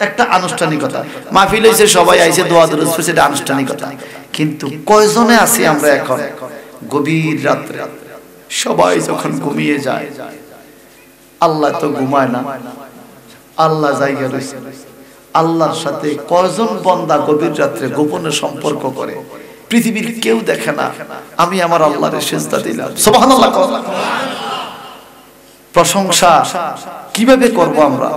A: একটা আনুষ্ঠানিকতা মাহফিল হইছে সবাই আইছে দোয়া দরুদ পড়ছে এটা আনুষ্ঠানিকতা কিন্তু কয়জনে আছি আমরা এখন গভীর রাতে সবাই যখন ঘুমিয়ে যায় আল্লাহ তো ঘুমায় না আল্লাহ জায়গা রয়েছে আল্লাহর সাথে কয়জন বান্দা গভীর রাতে গোপনে সম্পর্ক করে পৃথিবীর কেউ দেখে না আমি আমার আল্লাহরে সিজদা দিলাম সুবহানাল্লাহ প্রশংসা কিভাবে করব আমরা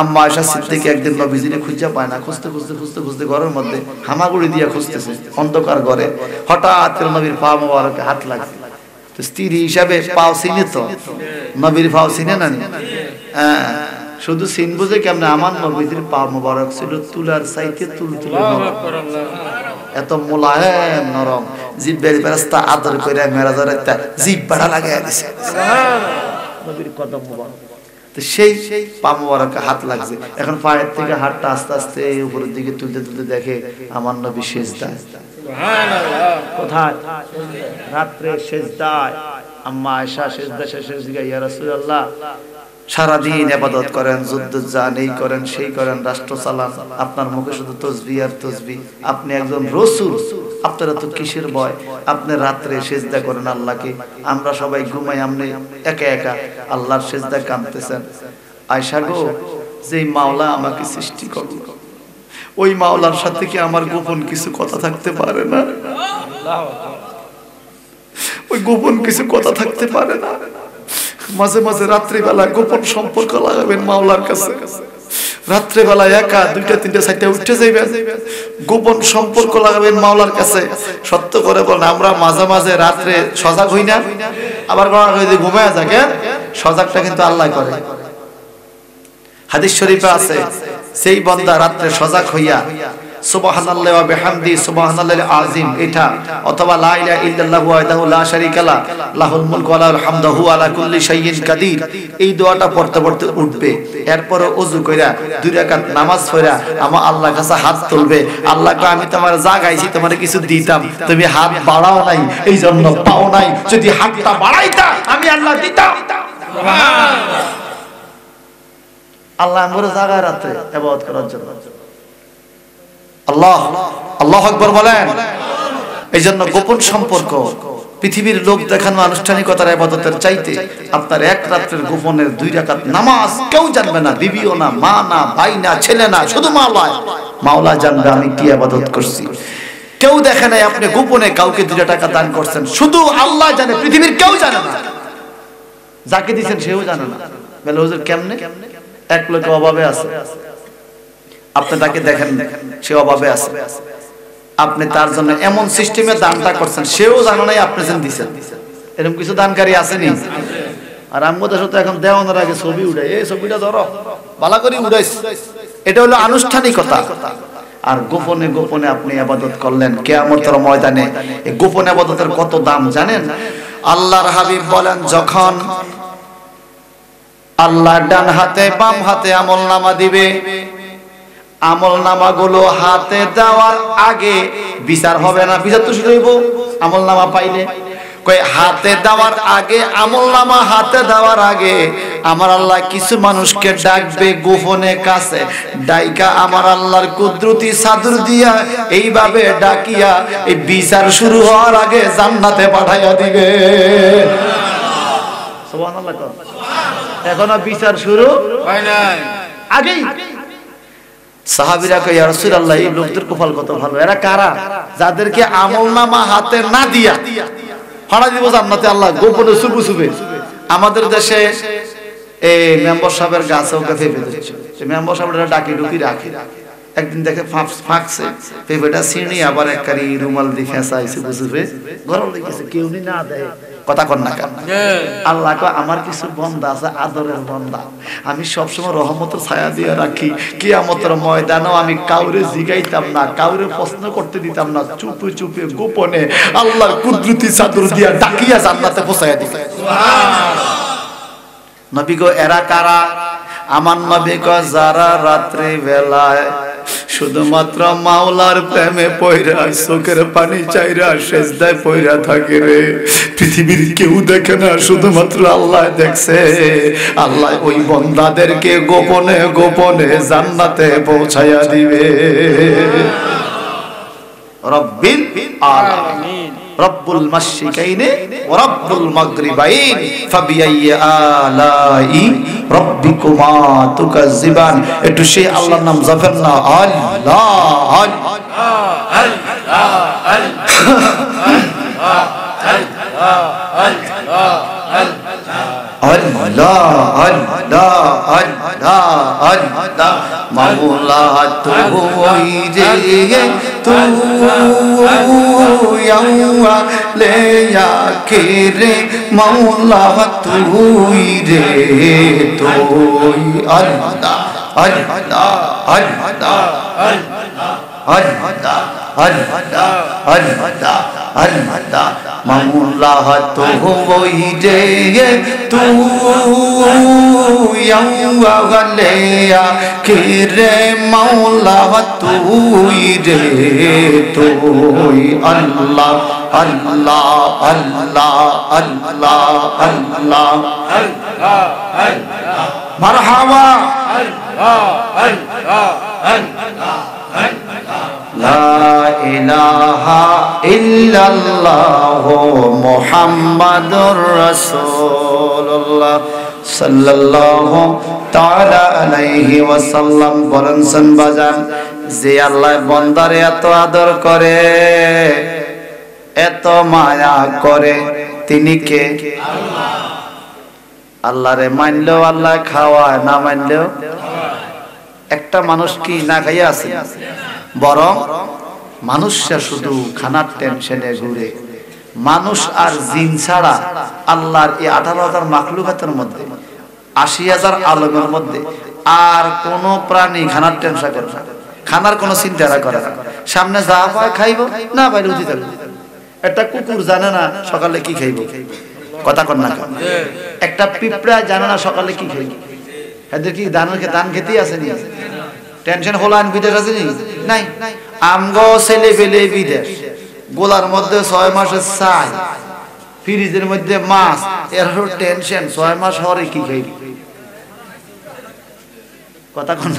A: আম্মা আয়েশা সিদ্দিকা একদিন নবীজিকে খুঁজে পায় না খুঁজতে খুঁজতে খুঁজতে খুঁজতে ঘরের মধ্যে হামাগুড়ি দিয়ে খুঁজতেছে অন্ধকার ঘরে হঠাৎ নবীর পা মোবারকে হাত লাগছে তো স্ত্রী হিসাবে পাও চিনে তো নবীর পাও চিনে না হ্যাঁ শুধু সিন বুঝে কেমনে আমার নবীজির পা মোবারক ছিল তুলার চাইতে তুলতুলে এত মোলায়েম নরম জিব্বের ফেরেশতা আদর করে মেরাজের একটা জিভ বাড়া লাগায় দিয়েছে নবীর কদম মোবারক তো সেই পা মোবারকে হাত লাগছে এখন পায়ের থেকে হাতটা আস্তে আস্তে উপরের দিকে তুলতে তুলতে দেখে আমার নবী সিজদায় সুবহানাল্লাহ কোথায় রাতে সিজদায় আম্মা আয়েশা সিজদা শেষে জিজ্ঞাসা ইয়া রাসূলুল্লাহ সারাদিন ইবাদত করেন যুদ্ধ যান এই করেন সেই করেন রাষ্ট্র চালান আপনার মুখে শুধু তাসবিহ আর তাসবিহ আপনি একজন রাসূল আপনারা তো কিসের ভয় আপনি রাতে সিজদা করেন আল্লাহকে আমরা সবাই ঘুমাই আপনি একা একা আল্লাহর সিজদা কাঁদতেছেন আয়েশা গো যেই মাওলা আমাকে সৃষ্টি করলো ওই মাওলার সাথে কি আমার গোপন কিছু কথা থাকতে পারে না আল্লাহু আকবার ওই গোপন কিছু কথা থাকতে পারে না মাঝে মাঝে রাত্রি বেলা গোপন সম্পর্ক লাগাবেন মাওলার কাছে রাত্রে বেলা একা দুইটা তিনটা চারটা উঠে যাইবেন গোপন সম্পর্ক লাগাবেন মাওলার কাছে সত্য করে বলেন আমরা মাঝে মাঝে রাত্রে সজাগ হই না আবার ঘুমায় থাকে সজাগটা কিন্তু আল্লাহ করে হাদিস শরীফে আছে সেই বান্দা রাত্রে সজাগ হইয়া সুবহানাল্লাহি ওয়া বিহামদি সুবহানাল্লাহিল আযীম এটা অথবা লা ইলাহা ইল্লাল্লাহু ওয়াহদাহু লা শারীকা লা লাহুল মুলকু ওয়া লাহুল হামদু হুয়া আলা কুল্লি শাইইন কাদির এই দোয়াটা পড়তে পড়তে উঠবে এরপর ওযু কইরা দুই রাকাত নামাজ পড়া আমার আল্লাহর কাছে হাত তুলবে আল্লাহকে আমি তোমার জাগাইছি তোমারে কিছু দিতাম তুমি হাত বাড়াও নাই এইজন্য পাও নাই যদি হাতটা বাড়াইতা আমি আল্লাহ দিতাম সুবহানাল্লাহ আল্লাহ আমরে জাগায় রাতে ইবাদত করার জন্য আল্লাহ আল্লাহু আকবার বলেন এইজন্য গোপন সম্পর্ক পৃথিবীর লোক দেখানো আনুষ্ঠানিকতার ইবাদতের চাইতে আপনার এক রাতের গোপনের 2 রাকাত নামাজ কেউ জানবে না বিবিও না মা না ভাই না ছেলে না শুধু মাওলা জানবে আমি কি ইবাদত করছি কেউ দেখে নাই আপনি গোপনে কাউকে 2 টাকা দান করছেন শুধু আল্লাহ জানে পৃথিবীর কেউ জানে না যাকে দিবেন সেও জানে না বলে হুজুর কেমনে এক লোক অভাবে আছে আপনি তাকে দেখেন সে অভাবে আছে আপনি তার জন্য এমন সিস্টেমে দানটা করছেন সেও জানে না আপনি যেন দিবেন এরকম কিছু দানকারী আসেনি আর আমগো দেশে তো এখন দেওয়ানোর আগে ছবি উড়ায় এই ছবিটা ধরো ভালো করে উড়াইছ এটা হলো আনুষ্ঠানিকতা আর গোপনে গোপনে আপনি ইবাদত করলেন কিয়ামতের ময়দানে। এই গোপন ইবাদতের কত দাম জানেন? আল্লাহর হাবিব বলেন, যখন আল্লাহ ডান হাতে বাম হাতে আমলনামা দিবে, আমলনামাগুলো হাতে দেওয়ার আগে বিচার হবে না। বিচার তো শুরু হইব আমলনামা পাইলে। কই হাতে দেওয়ার আগে, আমলনামা হাতে দেওয়ার আগে আমার আল্লাহ কিছু মানুষকে ডাকবে গোপনে কাছে, ডাইকা আমার আল্লাহর কুদরতি চাদর দিয়া এইভাবে ডাকিয়া এই বিচার শুরু হওয়ার আগে জান্নাতে পাঠাইয়া দিবে। সুবহানাল্লাহ। এখনো বিচার শুরু হয় নাই, আগেই সাহাবীরা কয়, ইয়া রাসূলুল্লাহ, এই লোকদের কপাল কত ভালো। এরা কারা? যাদেরকে আমলনামা হাতে না দিয়া ফাড়া দিব জান্নাতে আল্লাহ গোপনে চুপে চুপে। আমাদের দেশে এই মেম্বার সাহেবের গাছেও পেঁপে দিচ্ছে, মেম্বার সাহেবরা ডাকি ডুকি রাখে। একদিন দেখে ফাঁকছে পেঁপেটা ছিঁড়ি, আবার একবারই রুমাল দিয়ে ফেঁসাইছে বুঝবে, গরম লেগেছে, কেউ না দেয়। কথা কন না কেন? আল্লাহ কয়, আমার কিছু বান্দা আছে আদরের বান্দা, আমি সবসময় রহমতের ছায়া দিয়ে রাখি। কিয়ামতের ময়দানেও আমি কাউরে জিগাইতাম না, কাউরে প্রশ্ন করতে দিতাম না, চুপে চুপে গোপনে আল্লাহর কুদরতি চাদর দিয়া ডাকিয়া জান্নাতে পৌঁছায়া দিই। নবী গো, এরা কারা? আমার নবী কয়, যারা রাত্রি বেলায় শুধুমাত্র মাওলার প্রেমে পয়রা চোখের পানি চাইরা সেজদায় পয়রা থাকে রে। পৃথিবীর কেউ দেখে না, শুধুমাত্র আল্লাহ দেখছে। আল্লাহ ওই বান্দাদেরকে গোপনে গোপনে জান্নাতে পৌঁছায়া দিবে। রব্বিল আলামিন, রব্বুল মাশরিকাইনি ওয়া রব্বুল মাগরিবাইন, ফাবিআইয়ি আলাই রব্বিকুমা তুকাজ্জিবান। একটু সেই আল্লাহর নাম জপেন না, আল্লাহ আল্লাহ মাওলা তুই রে, তুই রে মাওলা তুই রে, তুই আল্লাহ আল্লাহ আল্লাহ আল্লাহ আল্লাহ আল্লাহ আল্লাহ মাওলা তুই রে, তুই রে মাওলা তুই রে, তুই আল্লাহ আল্লাহ আল্লাহ আল্লাহ আল্লাহ মারহাবা। লা ইলাহা ইল্লাল্লাহ মুহাম্মাদুর রাসূলুল্লাহ সাল্লাল্লাহু তাআলা আলাইহি ওয়াসাল্লাম বলেন বাজান, যে আল্লাহ বান্দারে এত আদর করে, এত মায়া করে, তিনি কে? আল্লাহ। আল্লাহরে মানলেও আল্লাহ খাওয়ায়, না মানলেও। একটা মানুষ কি না খাইয়া আছে? বরং মানুষরা শুধু খানার টেনশনে ঘুরে। মানুষ আর জিন ছাড়া আল্লাহর এই 18,000 মাখলুকাতের মধ্যে, 80,000 আলমের মধ্যে আর কোন প্রাণী খানার টেনশন করে না, খানার কোনো চিন্তা করে না। সামনে যা পায় খাইব, না পাইলে উঠে যাবে। একটা কুকুর জানে না সকালে কি খাইব, কথা কর না। একটা পিঁপড়া জানে না সকালে কি খাইব। এদের কি দান খেতেই আছে নি? টেনশন হলান বিদেশ আছে নি? নাই। আমগো ছেলে পেলে বিদেশ, গোলার মধ্যে 6 মাসের চাই, ফ্রিজের মধ্যে মাছ, এর টেনশন 6 মাস হরে কি খাইবি, কথা কোন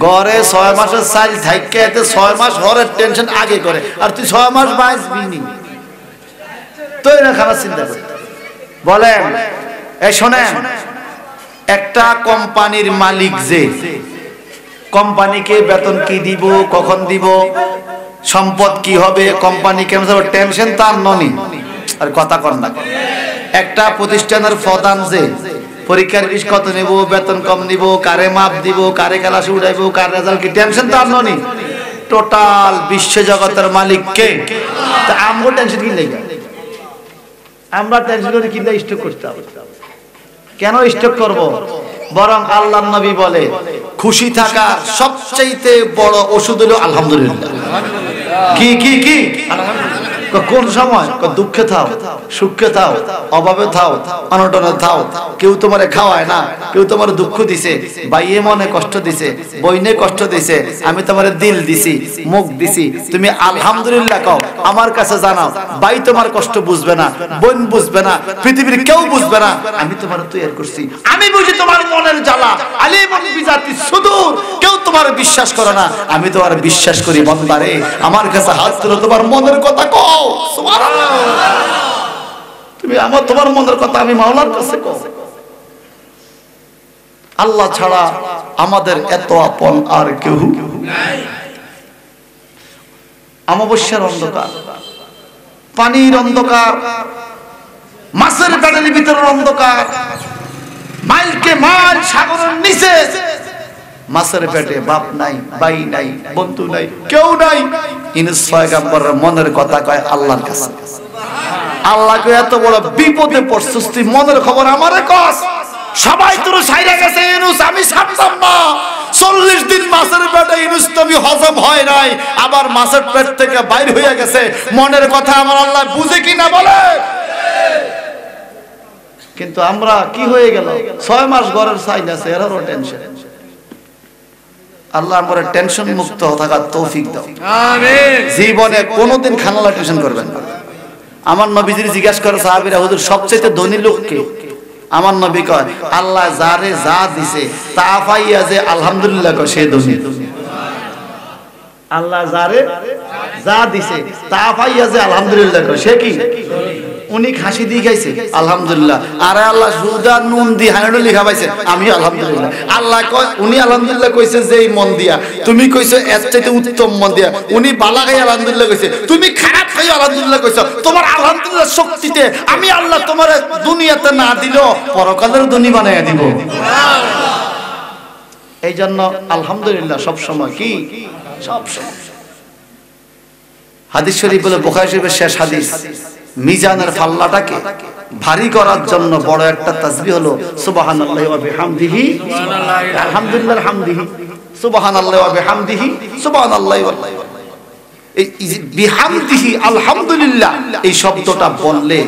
A: ঘরে 6 মাসের চাল থাইকে 6 মাস হরের টেনশন আগে করে, আর তুই 6 মাস বাঁচবি নি, তুই না খাবার চিন্তা কর। বলেন, এই শোনেন, একটা কোম্পানির মালিক যে কোম্পানিকে বেতন কি দিব, কখন দিব, সম্পদ কি হবে, কোম্পানি কেমন হবে, টেনশন তার ননি। আর কথা কর না। একটা প্রতিষ্ঠানের প্রধান যে পরীক্ষার ফিস কত নেব, বেতন কম নিব, কারে মাপ দিব, কারে ক্লাসে উঠাইব, কার রেজাল্ট কি, টেনশন তার ননি। টোটাল বিশ্ব জগতের মালিক কে? তা আমগো টেনশন কি লাগবে? আমরা টেনশন করে কিনা স্টক করতে হবে। কেন স্টক করব? বরং আল্লাহর নবী বলে, খুশি থাকার সবচাইতে বড় ওষুধ হলো আলহামদুলিল্লাহ। কি কি কি কোন সময় দুঃখে থাও, সুখে থাও, অভাবে থাও, অনটনে থাও, কেউ তোমারে খাওয়ায় না, কেউ তোমার দুঃখ দিছে, ভাইয়ে মনে কষ্ট দিছে, বইনে কষ্ট দিছে, আমি তোমার দিল দিছি, মুখ দিছি, তুমি আলহামদুলিল্লাহ কও, আমার কাছে জানাও, ভাই তোমার কষ্ট বুঝবে না, বোন বুঝবে না, পৃথিবীর কেউ বুঝবে না, আমি তোমার তৈরি করছি, আমি বুঝি তোমার মনের জ্বালা, আলিমুন বিজাতি সুদূর, কেউ তোমার বিশ্বাস করে না, আমি তোমার বিশ্বাস করি বান্দারে, আমার কাছে হাত তুলে তোমার মনের কথা কও, সুবহানাল্লাহ। তুমি আমার তোমার মনের কথা আমি মাওলার কাছে কও। আল্লাহ ছাড়া আমাদের এত আপন আর কেউ নাই। অমাবস্যার অন্ধকার, পানির অন্ধকার, মাছের পেটের ভিতরের অন্ধকার, মাইলকে মাইল সাগরের নিচে, মাছের পেটে বাপ নাই, ভাই নাই, বন্ধু নাই, কেউ নাই। ইউনূস পয়গম্বরের মনের কথা কয় আল্লাহর কাছে। আল্লাহকে এত বড় বিপদে পড়ছিস তুই, মনের খবর আমারে কস। সবাই তোর ছাইরা গেছে ইউনূস, আমি ছাড়তাম না। 40 দিন মাছের পেটে ইউনূস নবী হজম হয় নাই, আবার মাছের পেট থেকে বাইর হয়ে গেছে। মনের কথা আমার আল্লাহ বুঝে কিনা বলে। কিন্তু আমরা কি হয়ে গেল, 6 মাস ঘরের সাইন আছে, এরারও টেনশন। আল্লাহ আমরা টেনশন মুক্ত থাকার তৌফিক দাও, আমিন। জীবনে কোনোদিন খানালা টেনশন করবেন না। আমার নবীজির জিজ্ঞাসা করে সাহাবীরা, হুজুর সবচেয়ে ধনী লোক কে? আমার নবী কয়, আল্লাহ যারে যা দিছে তা পাইয়া যে আলহামদুলিল্লাহ কয় সে ধনী। আল্লাহ যারে যা দিছে তা পাইয়া যে আলহামদুলিল্লাহ কয় সে কি? উনি খাসি দিয়ে খাইছে আলহামদুলিল্লাহ, আরে আল্লাহ সুদা নুন দিয়ে হাইনো লিখা পাইছে, আমি আলহামদুলিল্লাহ। আল্লাহ কয়, উনি আলহামদুলিল্লাহ কইছে যে এই মন দিয়া, তুমি কইছো এর চাইতে উত্তম মন দিয়া। উনি বালা খাই আলহামদুলিল্লাহ কইছে, তুমি খারাপ খাই আলহামদুলিল্লাহ কইছো। তোমার আলহামদুলিল্লাহ শক্তিতে আমি আল্লাহ তোমার দুনিয়াতে না দিল পরকালের ধনী বানাইয়া দিব। এই জন্য আলহামদুলিল্লাহ সব সময় কি, সব সময়। হাদিস শরীফ বলে, বুখারী শরীফের শেষ হাদিস, মিজানের পাল্লাটাকে ভারী করার জন্য বড় একটা তাসবিহ হলো সুবহানাল্লাহি ওয়া বিহামদিহি, আলহামদুলিল্লাহ হামদিহি, সুবহানাল্লাহি ওয়া বিহামদিহি, সুবহানাল্লাহি ওয়া এই বিহামদিহি আলহামদুলিল্লাহ এই শব্দটা বললে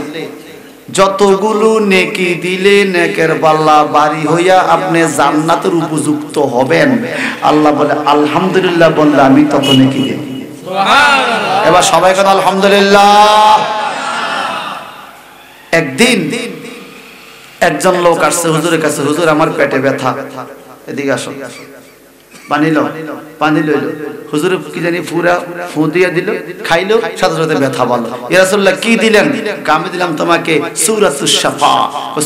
A: যতগুলো নেকি দিলে নেকের পাল্লা ভারী হইয়া আপনি জান্নাতের উপযুক্ত হবেন। আল্লাহ বলে আলহামদুলিল্লাহ বললে আমি তত নেকি দেই। সুবহানাল্লাহ। এবার সবাই কথা আলহামদুলিল্লাহ। একদিন একজন লোক আসছে হুজুরের কাছে, হুজুর আমার পেটে ব্যথা, এদিকে আসো। পানি লো, পানি লইল, হুজুর কি জানি পুরা ফু দিয়ে দিল, খাইলো, সাথে সাথে ব্যথা বলল। ইয়া রাসূলুল্লাহ কি দিলেন? আমি দিলাম তোমাকে সূরাতুশ শাফা।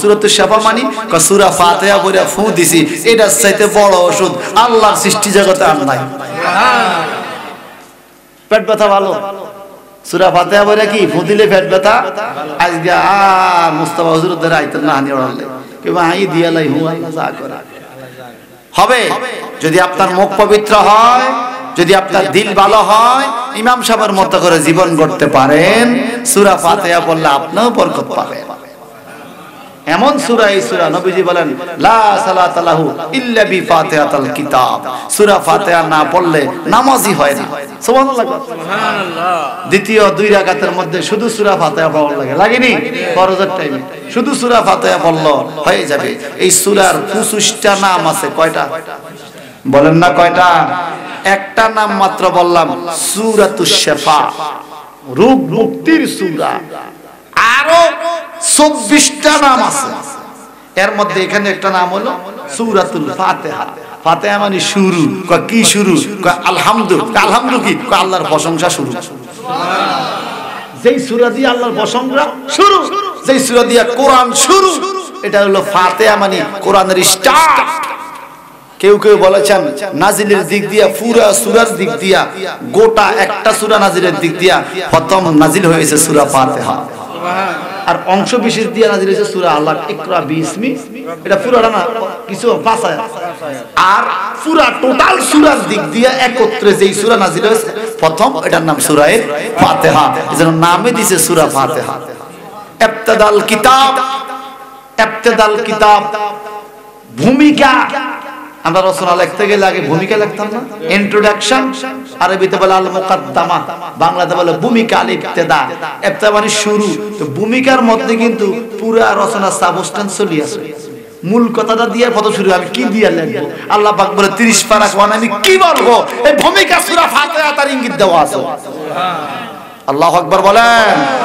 A: সূরাতুশ শাফা মানে সূরা ফাতিহা পড়ে ফু দিছি, এটা চাইতে বড় ওষুধ আল্লাহর সৃষ্টি জগতে আর নাই। সুবহানাল্লাহ। পেট ব্যথা ভালো, সূরা ফাতিহা পড়ে কি ফু দিলে পেট ব্যথা আজকে আর মুস্তাফা হুজুর দ্বারা আইতেন না হানি ওড়ালে কিবা আই দিয়ালাই হু আল্লাহ যা করে হবে। যদি আপনার মুখ পবিত্র হয়, যদি আপনার দিল ভালো হয়, ইমাম সাহেবের মতো করে জীবন গড়তে পারেন, সূরা ফাতিহা পড়লে আপনিও বরকত পাবেন। এমন সূরা, এই সূরা নবীজি বলেন লা সালাতা লাহু ইল্লা বিফাতিহাতিল কিতাব। সূরা ফাতিহা না পড়লে নামাজই হয় না। সুবহানাল্লাহ, সুবহানাল্লাহ। দ্বিতীয় 2 রাকাতের মধ্যে শুধু সূরা ফাতিহা পড়া লাগেনি, ফরজের টাইমে শুধু সূরা ফাতিহা পড়লো হয়ে যাবে। এই সূরার 25টা নাম আছে। কয়টা বলেন না? কয়টা? একটা নাম মাত্র বললাম, সূরাতুশ শাফা, রোগ মুক্তির সূরা। আরো 24টা নাম আছে। এর মধ্যে এখানে একটা নাম হলো সূরাতুল ফাতিহা। ফাতিহা মানে শুরু। কয় কি শুরু? কয় আলহামদুলিল্লাহ। আলহামদুলিল্লাহ কি? কয় আল্লাহর প্রশংসা শুরু। সুবহানাল্লাহ। যেই সূরা দিয়ে আল্লাহর প্রশংসা শুরু, যেই সূরা দিয়ে কোরআন শুরু, এটা হলো ফাতিহা মানে কোরআনের স্টার্ট। কেউ কেউ বলেছেন নাজিলের দিক দিয়া, পুরা সূরার দিক দিয়া, গোটা একটা সূরা নাজিলের দিক দিয়া প্রথম নাজিল হয়েছে সূরা ফাতিহা। আর অংশ বিশেষ দিয়ে নাজিল হয়েছে সূরা আলাক, ইকরা বিসমি। এটা পুরাটা না, কিছু বাঁচায়। আর পুরা টোটাল সূরার দিক দিয়ে একত্রে যেই সূরা নাজিল হয়েছে প্রথম, এটার নাম সূরা ফাতিহা। এজন্য নামে দিয়েছে সূরা ফাতিহা। ইবতিদাল কিতাব, ইবতিদাল কিতাব ভূমিকা আমরা রচনা লিখতে গেলে আগে ভূমিকা লিখতাম না? ইন্ট্রোডাকশন, আরবিতে বলে আল মুকাদ্দামা, বাংলাতে বলে ভূমিকা, আল ইবতিদা। ইবতিদা মানে শুরু। তো ভূমিকার মধ্যে কিন্তু পুরা রচনা সাবস্টেন্স চলি আছে। মূল কথাটা দিয়ে কত শুরু, আমি কি দিয়ে লিখবো? আল্লাহ পাক বলে 30 পারা কোরআন আমি কি বলবো? এই ভূমিকা সূরা ফাতিহা তার ইঙ্গিত দেওয়া আছে। আল্লাহু আকবার বলেন।